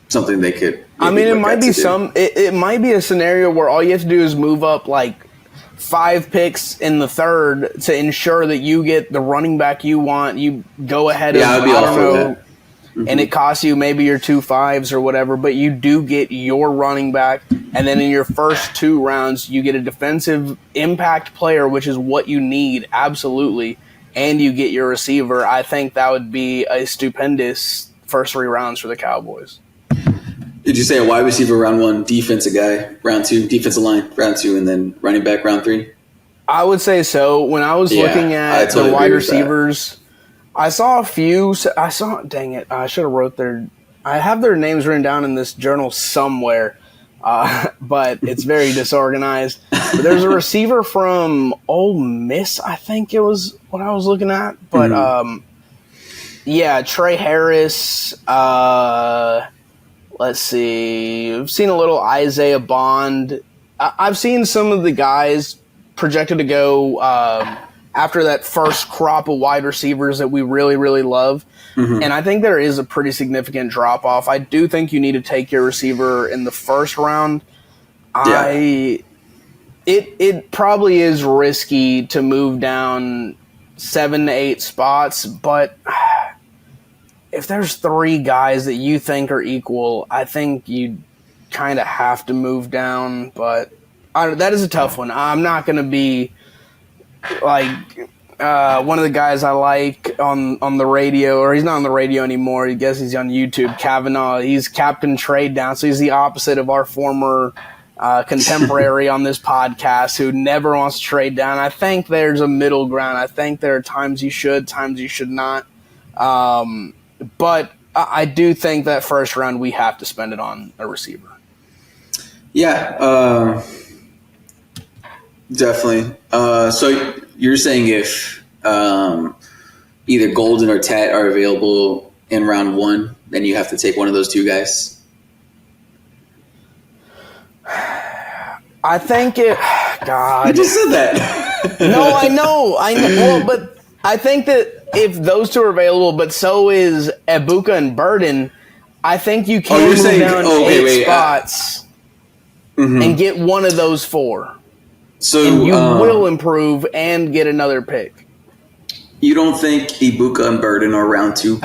something they could. I mean, it might be it might be a scenario where all you have to do is move up like 5 picks in the 3rd to ensure that you get the running back you want. You go ahead I'd be all for that. And it costs you maybe your 2 5s or whatever, but you do get your running back. And then in your first 2 rounds, you get a defensive impact player, which is what you need, absolutely. And you get your receiver. I think that would be a stupendous first 3 rounds for the Cowboys. Did you say a wide receiver round 1, defensive guy round 2, defensive line round 2, and then running back round 3? I would say so. When I was looking at the wide receivers, I saw a few. Dang it, I should have wrote I have their names written down in this journal somewhere, but it's very disorganized. But there's a receiver from Ole Miss, I think it was what I was looking at. But, yeah, Trey Harris. Let's see. I've seen a little Isaiah Bond. I've seen some of the guys projected to go after that first crop of wide receivers that we really, really love. And I think there is a pretty significant drop-off. I do think you need to take your receiver in the 1st round. Yeah. It probably is risky to move down 7 to 8 spots, but if there's 3 guys that you think are equal, I think you kind of have to move down. But that is a tough one. I'm not going to be like one of the guys I like on the radio, or he's not on the radio anymore. I guess he's on YouTube. Kavanaugh. He's Captain Trade Down, so he's the opposite of our former contemporary on this podcast who never wants to trade down. I think there's a middle ground. I think there are times you should, times you should not. But I do think that 1st round we have to spend it on a receiver. Yeah, definitely. So you're saying if either Golden or Tat are available in round 1, then you have to take one of those 2 guys? I think it... God. I just said that. No, I know. Well, but I think that if those 2 are available, but so is Ebuka and Burden, I think you can move down 8 spots and get one of those 4. So and you will improve and get another pick. You don't think Ebuka and Burden are round 2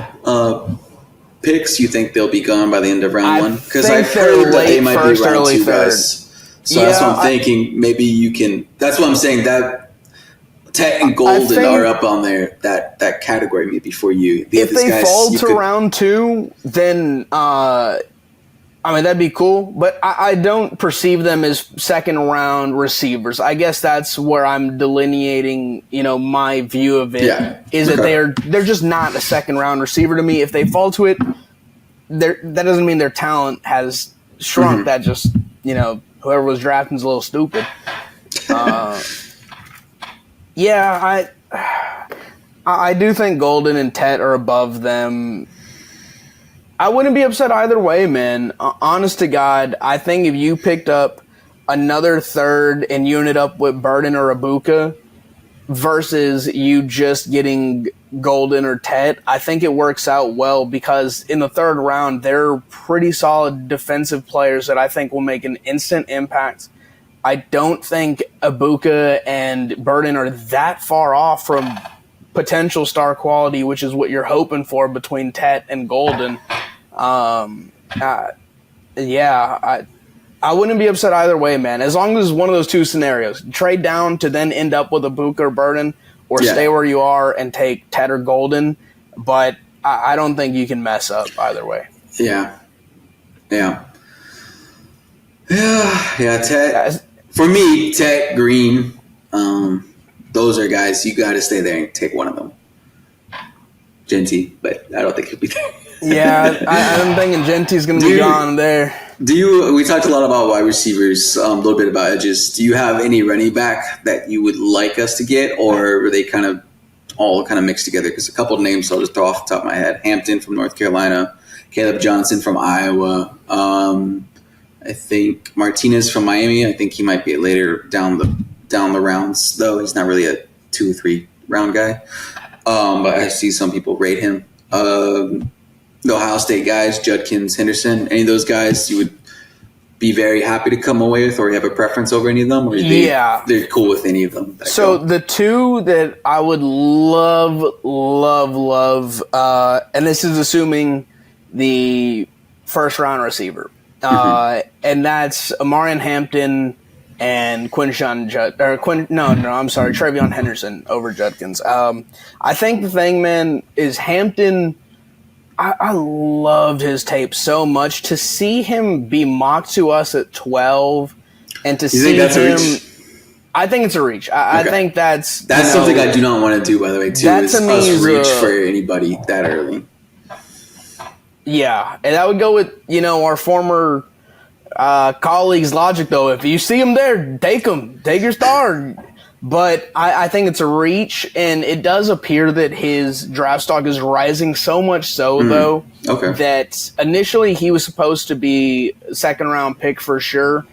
picks? You think they'll be gone by the end of round 1? Because I've heard that they might be round 2 guys. So that's what I'm thinking. Maybe you can. That's what I'm saying. That Tat and Golden are up on there, that category maybe for you. If they fall to round 2, then that'd be cool. But I don't perceive them as 2nd round receivers. I guess that's where I'm delineating, my view of it. Yeah. Is that they're just not a 2nd round receiver to me. If they fall to it, that doesn't mean their talent has shrunk. That just whoever was drafting is a little stupid. I do think Golden and Tet are above them. I wouldn't be upset either way, man. Honest to God, I think if you picked up another third and you ended up with Burden or Ibuka versus you just getting Golden or Tet, I think it works out well because in the third round, they're pretty solid defensive players that I think will make an instant impact. I don't think Ibuka and Burden are that far off from potential star quality, which is what you're hoping for between Tet and Golden. I wouldn't be upset either way, man. As long as it's one of those two scenarios, trade down to then end up with Ibuka or Burden, or stay where you are and take Tet or Golden. But I don't think you can mess up either way. Yeah. Tet. For me, Tet, Green, those are guys you got to stay there and take one of them. Genty, but I don't think he'll be there. Yeah, I'm thinking Genty's going to be gone there. We talked a lot about wide receivers, a little bit about edges. Do you have any running back that you would like us to get, or are they kind of all kind of mixed together? Because a couple of names I'll just throw off the top of my head. Hampton from North Carolina, Caleb Johnson from Iowa, I think Martinez from Miami. I think he might be later down the rounds, though. He's not really a 2 or 3 round guy. But I see some people rate him. The Ohio State guys, Judkins, Henderson, any of those guys you would be very happy to come away with, or you have a preference over any of them? Or they're cool with any of them? So the two that I would love, and this is assuming the first-round receiver, and that's Amarian Hampton and Travion Henderson over Judkins. I think the thing, man, is Hampton. I loved his tape so much. To see him be mocked to us at 12, and to see him, I think it's a reach. I think that's something I do not want to do. By the way, too, is us reach for anybody that early. Yeah, and that would go with our former colleagues' logic, though. If you see him there, take him. Take your star. But I think it's a reach, and it does appear that his draft stock is rising so much so, though, that initially he was supposed to be a second-round pick for sure,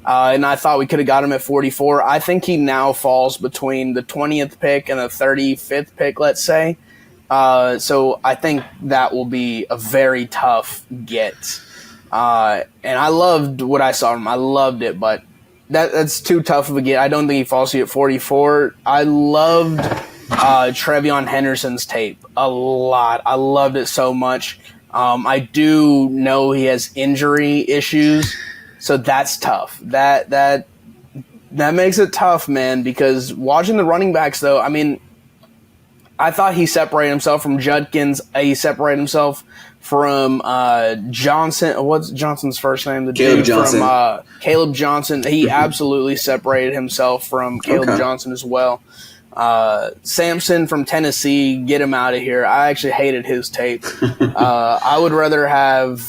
and I thought we could have got him at 44. I think he now falls between the 20th pick and the 35th pick, let's say. So I think that will be a very tough get. And I loved what I saw from him. I loved it, but that's too tough of a get. I don't think he falls to you at 44. I loved Travion Henderson's tape a lot. I loved it so much. I do know he has injury issues, so that's tough. That makes it tough, man, because watching the running backs, though, I mean, I thought he separated himself from Judkins. He separated himself from Johnson. What's Johnson's first name? The Caleb dude Johnson. From Caleb Johnson. He absolutely separated himself from Caleb Johnson as well. Sampson from Tennessee, get him out of here. I actually hated his tape. I would rather have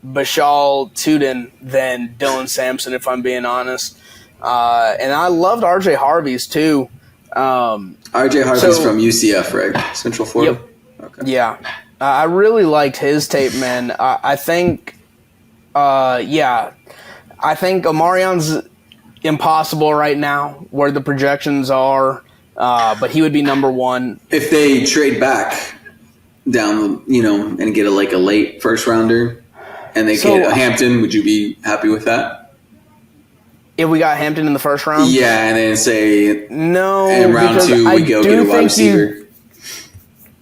Bashal Tudin than Dylan Sampson, if I'm being honest. And I loved RJ Harvey's too. RJ Harvey's from UCF, right? Central Florida? Yep. Okay. Yeah. I really liked his tape, man. I think Omarion's impossible right now where the projections are, but he would be number one. If they trade back down, and get a late first rounder, and they get a Hampton, would you be happy with that? If we got Hampton in the first round? Yeah, and then say no. In round 2, we go get a wide receiver.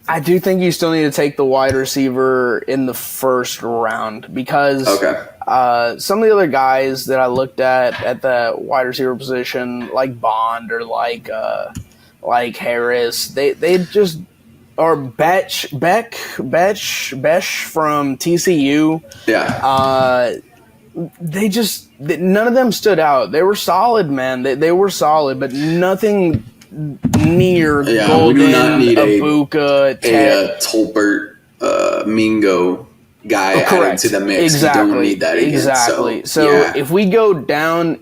I do think you still need to take the wide receiver in the first round because some of the other guys that I looked at the wide receiver position, like Bond or like Harris, they just or Besh from TCU. Yeah. None of them stood out. They were solid, man. They were solid, but nothing near Golden, we do not need Ibuka, a Tolbert, Mingo guy added to the mix. Exactly. We don't need that again. Exactly. So if we go down,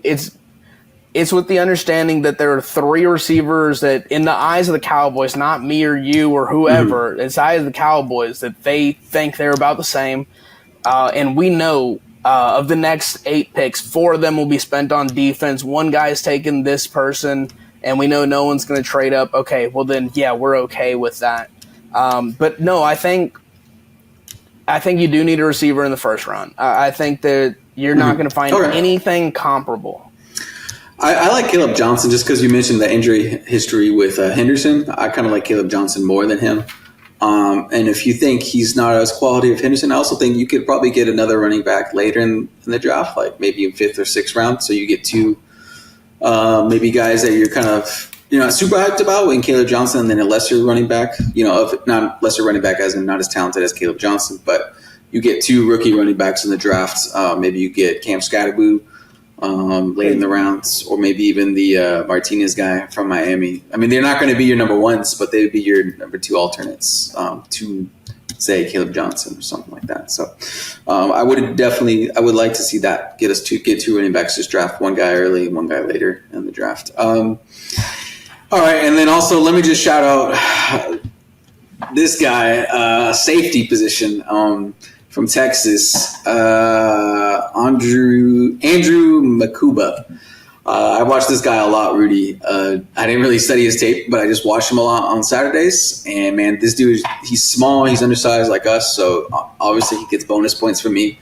it's with the understanding that there are 3 receivers that, in the eyes of the Cowboys, not me or you or whoever, it's the eyes of the Cowboys, that they think they're about the same. And we know of the next 8 picks, 4 of them will be spent on defense. One guy's taking this person, and we know no one's going to trade up. Okay, well then, yeah, we're okay with that. But no, I think you do need a receiver in the first round. I think that you're not going to find anything comparable. I like Caleb Johnson just because you mentioned the injury history with Henderson. I kind of like Caleb Johnson more than him. And if you think he's not as quality of Henderson, I also think you could probably get another running back later in the draft, like maybe in 5th or 6th round. So you get 2 maybe guys that you're kind of not super hyped about, in Caleb Johnson, and then a lesser running back. Not lesser running back as in not as talented as Caleb Johnson, but you get 2 rookie running backs in the draft. Maybe you get Cam Scatterboo late in the rounds, or maybe even the Martinez guy from Miami. I mean, they're not going to be your number ones, but they'd be your number 2 alternates to, say, Caleb Johnson or something like that. So I would like to see that get 2 running backs, just draft one guy early and one guy later in the draft. All right, and then also let me just shout out this guy, safety position from Texas, Andrew Makuba. I watched this guy a lot, Rudy. I didn't really study his tape, but I just watched him a lot on Saturdays. And, man, this dude, he's small, he's undersized like us, so obviously he gets bonus points from me.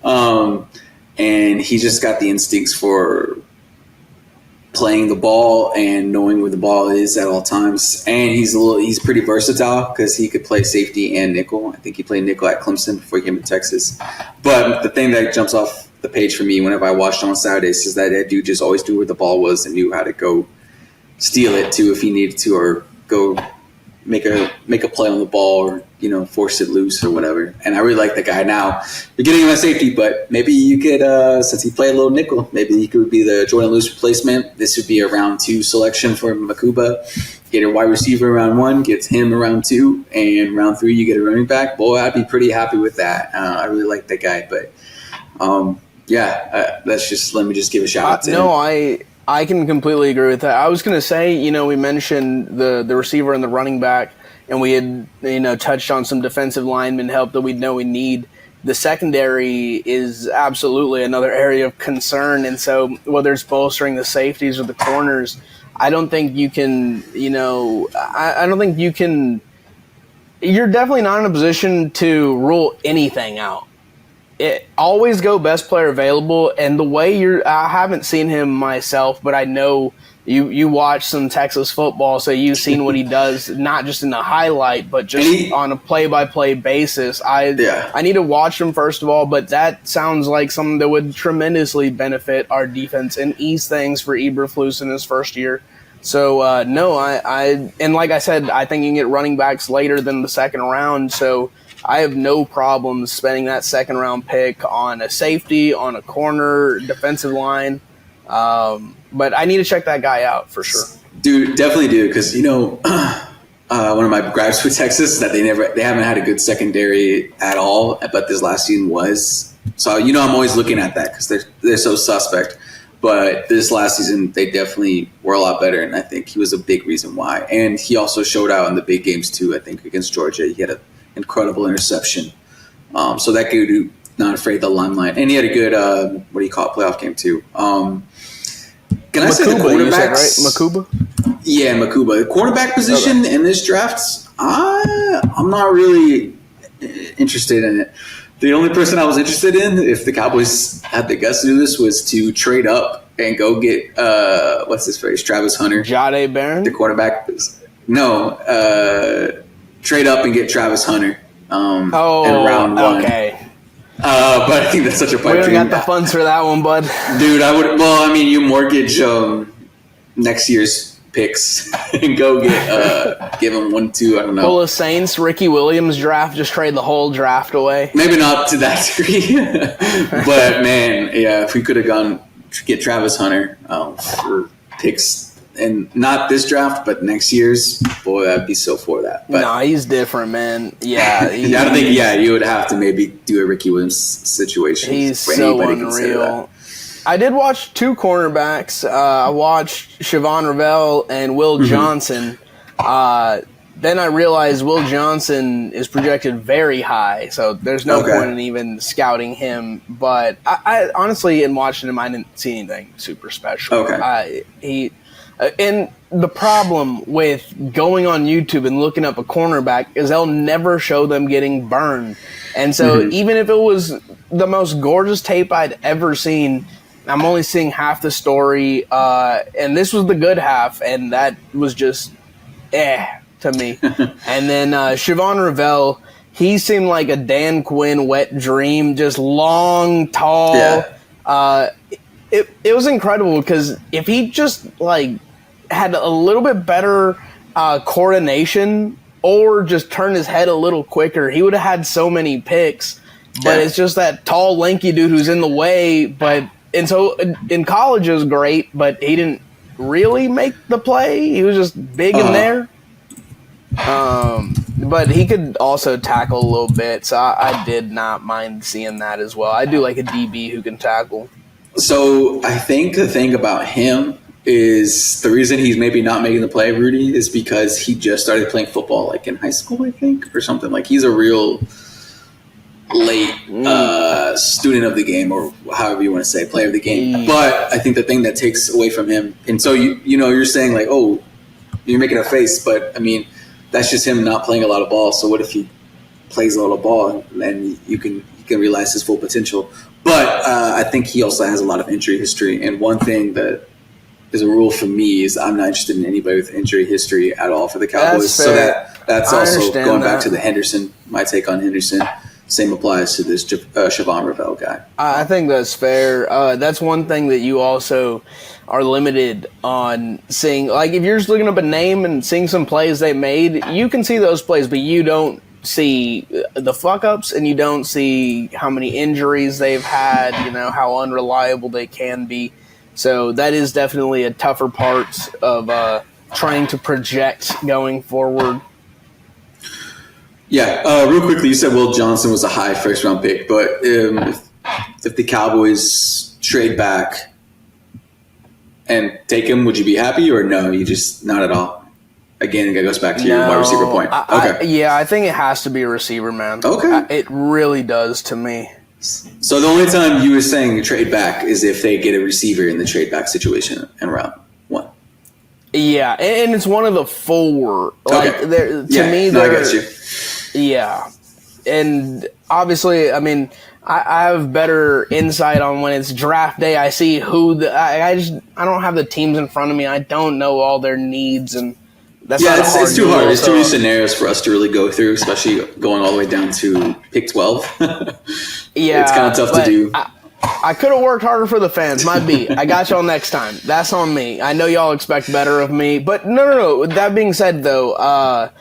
And he just got the instincts for playing the ball and knowing where the ball is at all times. And he's pretty versatile because he could play safety and nickel. I think he played nickel at Clemson before he came to Texas. But the thing that jumps off the page for me whenever I watched him on Saturdays is that dude just always knew where the ball was and knew how to go steal it too if he needed to, or go make a play on the ball, or force it loose or whatever. And I really like the guy. Now you're getting him at safety, but maybe you could, since he played a little nickel, maybe he could be the Jordan Lewis replacement. This would be a round 2 selection for Makuba. Get a wide receiver round 1, gets him around 2, and round 3 you get a running back. Boy, I'd be pretty happy with that. I really like that guy, but let me just give a shout out to him. No, I can completely agree with that. I was going to say, we mentioned the receiver and the running back, and we had, touched on some defensive lineman help that we know we need. The secondary is absolutely another area of concern, and so whether it's bolstering the safeties or the corners, I don't think you can, I don't think you can – you're definitely not in a position to rule anything out. Always go best player available, and the way I haven't seen him myself, but I know you watch some Texas football, so you've seen what he does, not just in the highlight, but just on a play-by-play basis. I need to watch him first of all, but that sounds like something that would tremendously benefit our defense and ease things for Eberflus in his first year. So and like I said, I think you can get running backs later than the second round, so I have no problem spending that second round pick on a safety, on a corner, defensive line. But I need to check that guy out for sure. Dude, definitely do, because one of my gripes with Texas is that they haven't had a good secondary at all, but this last season was. So I'm always looking at that because they're so suspect. But this last season they definitely were a lot better, and I think he was a big reason why. And he also showed out in the big games too. I think against Georgia he had an incredible interception. So that dude, not afraid of the limelight, and he had a good playoff game too. Can I say the quarterbacks? You said, right? Makuba? Yeah, Makuba. The quarterback position in this draft, I'm not really interested in it. The only person I was interested in, if the Cowboys had the guts to do this, was to trade up and go get Travis Hunter. Jahdae Barron? The quarterback. No, trade up and get Travis Hunter. In round 1. Okay. But I think that's such a pipe dream. We got the funds for that one, bud. Dude, you mortgage next year's picks and go get give him 1-2. I don't know. Full of Saints, Ricky Williams draft, just trade the whole draft away. Maybe not to that degree, but man, yeah, if we could have gone to get Travis Hunter for picks. And not this draft, but next year's, boy, I'd be so for that. But no, he's different, man. Yeah. I don't think, you would have to maybe do a Ricky Williams situation. He's so unreal. I did watch two cornerbacks. I watched Siobhan Revell and Will Johnson. Then I realized Will Johnson is projected very high, so there's no point in even scouting him. But I honestly, in watching him, I didn't see anything super special. And the problem with going on YouTube and looking up a cornerback is they'll never show them getting burned. And so even if it was the most gorgeous tape I'd ever seen, I'm only seeing half the story. And this was the good half, and that was just to me. And then Siobhan Revell, he seemed like a Dan Quinn wet dream, just long, tall. Yeah. It was incredible because if he just had a little bit better coordination or just turned his head a little quicker, he would have had so many picks. But it's just that tall, lanky dude who's in the way. And so in college it was great, but he didn't really make the play. He was just big in there. But he could also tackle a little bit, so I did not mind seeing that as well. I do like a DB who can tackle. So I think the thing about him is the reason he's maybe not making the play, Rudy, is because he just started playing football in high school, I think, or something. He's a real late student of the game, or however you want to say, player of the game. But I think the thing that takes away from him, and so you're saying you're making a face, but I mean, that's just him not playing a lot of ball. So what if he plays a lot of ball and you can realize his full potential? But I think he also has a lot of injury history. And one thing that is a rule for me is I'm not interested in anybody with injury history at all for the Cowboys. So that's also going back to the Henderson, my take on Henderson. Same applies to this Siobhan Revell guy. I think that's fair. That's one thing that you also are limited on seeing. If you're just looking up a name and seeing some plays they made, you can see those plays, but you don't see the fuck-ups and you don't see how many injuries they've had, how unreliable they can be. So that is definitely a tougher part of trying to project going forward. Yeah, real quickly, you said Will Johnson was a high first-round pick, but if the Cowboys trade back and take him, would you be happy or no? You just not at all? Again, it goes back to your wide receiver point. I think it has to be a receiver, man. Okay. It really does to me. So the only time you were saying trade back is if they get a receiver in the trade back situation in round one. Yeah, and it's one of the four. I got you. Yeah, and obviously, I mean, I have better insight on when it's draft day. I see who I don't have the teams in front of me. I don't know all their needs, and it's too hard. There's too many scenarios for us to really go through, especially going all the way down to pick 12. It's kind of tough to do. I could have worked harder for the fans. Might be. I got y'all next time. That's on me. I know y'all expect better of me, but no. That being said, though,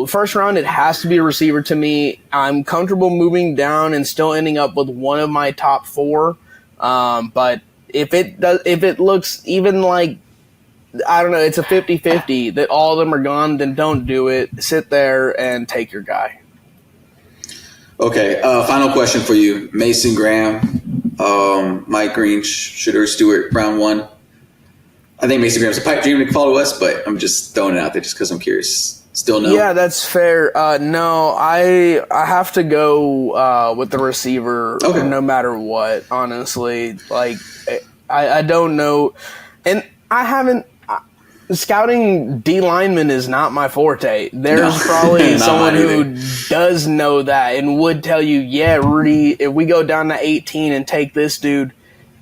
first round, it has to be a receiver to me. I'm comfortable moving down and still ending up with one of my top four. But if it looks even like, I don't know, it's a 50-50 that all of them are gone, then don't do it. Sit there and take your guy. Okay, final question for you. Mason Graham, Mike Green, Shedeur Stewart, round one. I think Mason Graham's a pipe dream to follow us, but I'm just throwing it out there just because I'm curious. Still no? Yeah, that's fair. No, I have to go with the receiver no matter what, honestly. I don't know. And I haven't scouting D linemen is not my forte. There's probably someone who does know that and would tell you, yeah, Rudy, if we go down to 18 and take this dude,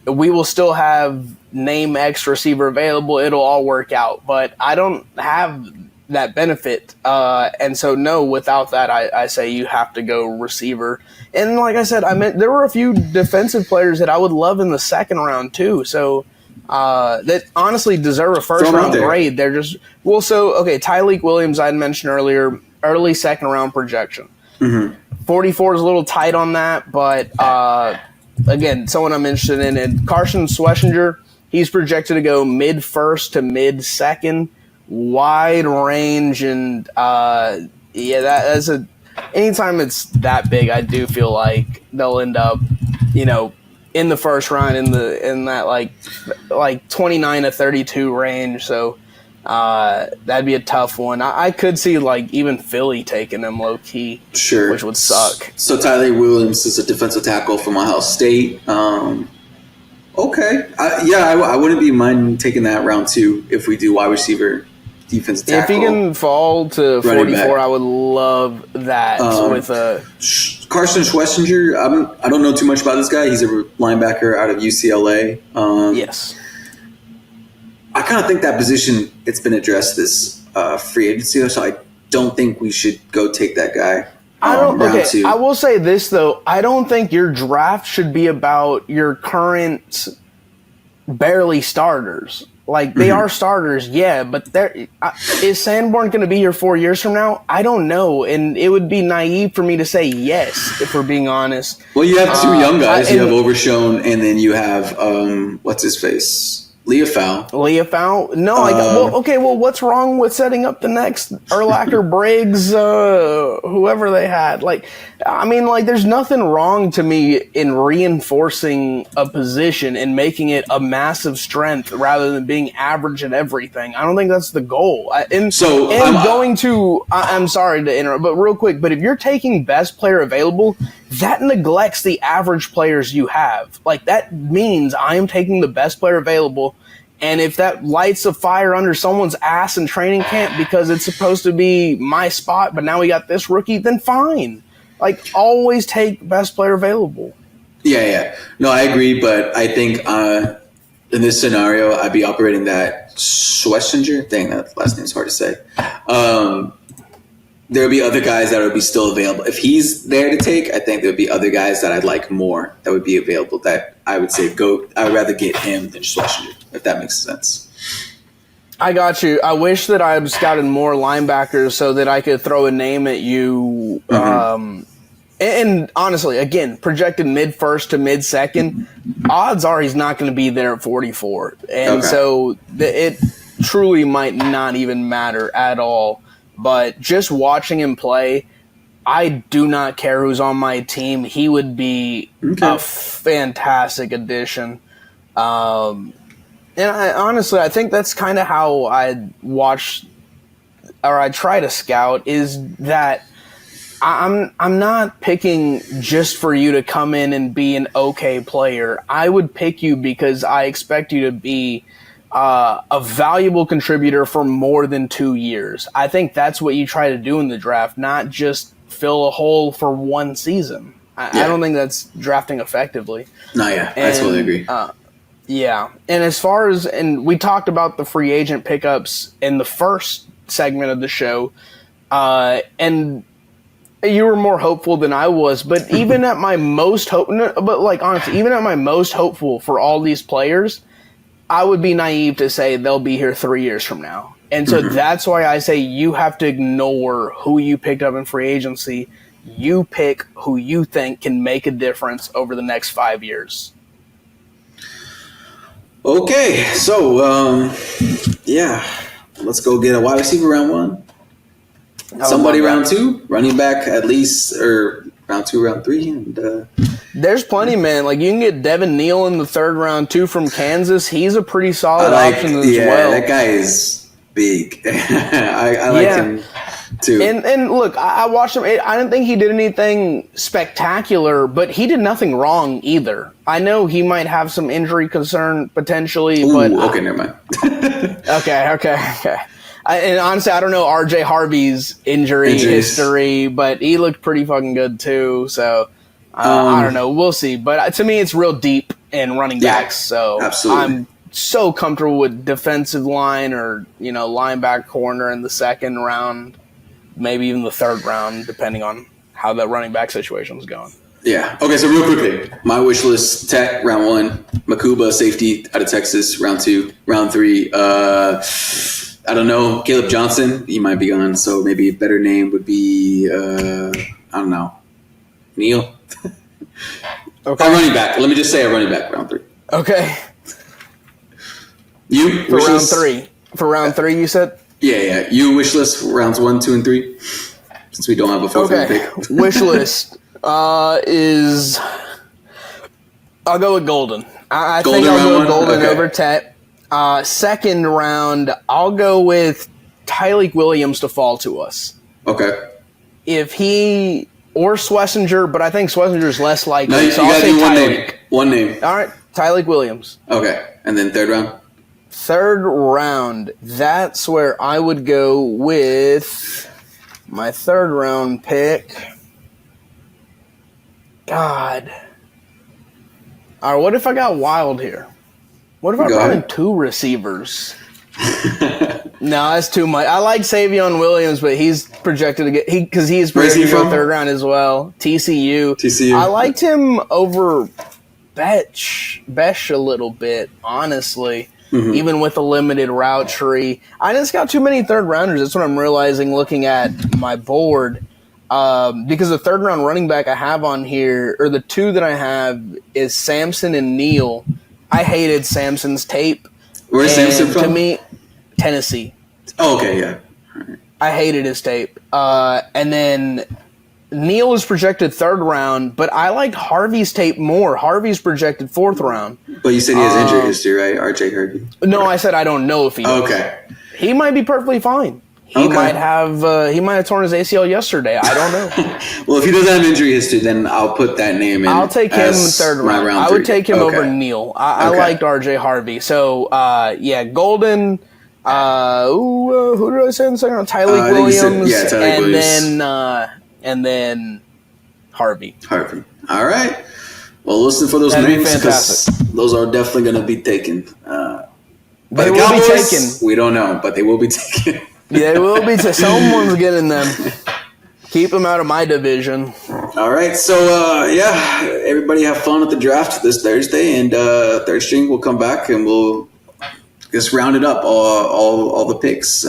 we will still have name X receiver available. It'll all work out. But I don't have that benefit. And so, no, without that, I say you have to go receiver. And like I said, there were a few defensive players that I would love in the second round too. So that honestly deserve a first round grade. They're just Tyleik Williams I had mentioned earlier, early second round projection. 44 is a little tight on that, but again, someone I'm interested in. And Carson Schlesinger, he's projected to go mid first to mid second, wide range, and that's anytime it's that big, I do feel like they'll end up, in the first round in that like 29 to 32 range. So that'd be a tough one. I could see like even Philly taking him low key, Sure. which would suck. So Tyler Williams is a defensive tackle from Ohio State. Okay. I wouldn't be minding taking that round 2 if we do wide receiver, defensive tackle. If he can fall to 44, I would love that with a Carson Schlesinger. I don't know too much about this guy. He's a linebacker out of UCLA. Yes. I kind of think that position, it's been addressed this free agency, so I don't think we should go take that guy. Okay, 2. I will say this, though. I don't think your draft should be about your current barely starters. Like, they are starters, yeah, but is Sanborn going to be here 4 years from now? I don't know, and it would be naive for me to say yes, if we're being honest. Well, you have 2 young guys. You have Overshown, and then you have, what's his face? Leofau? No, what's wrong with setting up the next Urlacher, Briggs, whoever they had? There's nothing wrong to me in reinforcing a position and making it a massive strength rather than being average at everything. I don't think that's the goal. I'm sorry to interrupt, but real quick, but if you're taking best player available, that neglects the average players you have. Like, that means I am taking the best player available, and if that lights a fire under someone's ass in training camp because it's supposed to be my spot, but now we got this rookie, then fine. Like, always take best player available. Yeah. No, I agree, but I think in this scenario, I'd be operating that Schlesinger thing. That last name's hard to say. There would be other guys that would be still available. If he's there to take, I think there would be other guys that I'd like more that would be available that I would say I would rather get him than Schlesinger, if that makes sense. I got you. I wish that I had scouted more linebackers so that I could throw a name at you. And honestly, again, projected mid-first to mid-second, odds are he's not going to be there at 44. And so it truly might not even matter at all. But just watching him play, I do not care who's on my team. He would be a fantastic addition. And I think that's kind of how I watch or I try to scout, is that I'm not picking just for you to come in and be an okay player. I would pick you because I expect you to be a valuable contributor for more than 2 years. I think that's what you try to do in the draft, not just fill a hole for one season. I don't think that's drafting effectively. No, I totally agree. Yeah. And as far as, and we talked about the free agent pickups in the first segment of the show, and you were more hopeful than I was, but even at my most honestly, even at my most hopeful for all these players, I would be naive to say they'll be here 3 years from now. And so that's why I say you have to ignore who you picked up in free agency. You pick who you think can make a difference over the next 5 years. Okay, so, let's go get a wide receiver round 1. Somebody round 2, running back at least, or round 2, round 3. And, there's plenty, man. Like, you can get Devin Neal in the 3rd round, too, from Kansas. He's a pretty solid option as well. Yeah, that guy is big. I like him, too. And look, I watched him. I didn't think he did anything spectacular, but he did nothing wrong either. I know he might have some injury concern potentially, but okay, never mind. Okay. And honestly, I don't know RJ Harvey's injury history, but he looked pretty fucking good too. So I don't know. We'll see. But to me, it's real deep in running backs. So absolutely. I'm so comfortable with defensive line or linebacker corner in the 2nd round, maybe even the 3rd round, depending on how that running back situation is going. Yeah. Okay, so real quickly, my wish list: Tech, round 1. Makuba, safety out of Texas, round 2. Round 3, I don't know, Caleb Johnson. He might be gone, so maybe a better name would be, I don't know, Neil. Okay. A running back. Let me just say a running back, round 3. Okay. You? For round 3. For round 3, you said? Yeah. You wish list rounds 1, 2, and 3? Since we don't have a 4th round pick. Wish list is I'll go with Golden. I Golden think I'll go round one? Golden Okay. over Tet. Second round, I'll go with Tyleek Williams to fall to us. Okay. If he or Schlesinger, but I think Schlesinger's less likely. No, you so I'll gotta say do one Tyleek. name. One name. All right, Tyleek Williams. Okay. And then third round? Third round, that's where I would go with my third round pick. God. All right, what if I got wild here? What if I Go brought in ahead. 2 receivers? No, that's too much. I like Savion Williams, but he's projected to get because he's Where's projected he to go from? third round as well. TCU. TCU. I liked him over Besh a little bit, honestly. Mm-hmm. Even with a limited route tree, I just got too many third rounders. That's what I'm realizing looking at my board. Because the third round running back I have on here, or the 2 that I have, is Samson and Neal. I hated Samson's tape. Where's Samson from? To me, Tennessee. Oh, okay, yeah. I hated his tape. And then Neal is projected third round, but I liked Harvey's tape more. Harvey's projected fourth round. But you said he has injury history, right? RJ Harvey. No, I said I don't know if he does. Okay. He might be perfectly fine. He might have torn his ACL yesterday. I don't know. Well, if he doesn't have injury history, then I'll put that name in. I'll take him as third my round. I three. would take him Okay. over Neal. I Okay. liked RJ Harvey. So, Golden. Who did I say in the second round? Tyleek I think you said- Williams. yeah, Tyleek Williams. And then Harvey. Harvey. All right. Well, listen for those That'd be names because fantastic. those are definitely going to be taken. By They the will be Cowboys, taken. we don't know, but they will be taken. Yeah, it will be. Someone's getting them. Keep them out of my division. All right. So, everybody have fun at the draft this Thursday, and Third String will come back and we'll just round it up, all the picks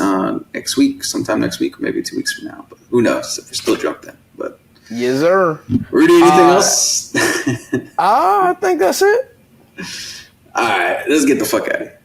next week, sometime next week, maybe 2 weeks from now. But who knows if we're still drunk then. But Yes, sir. Rudy, anything else? I think that's it. All right. Let's get the fuck out of here.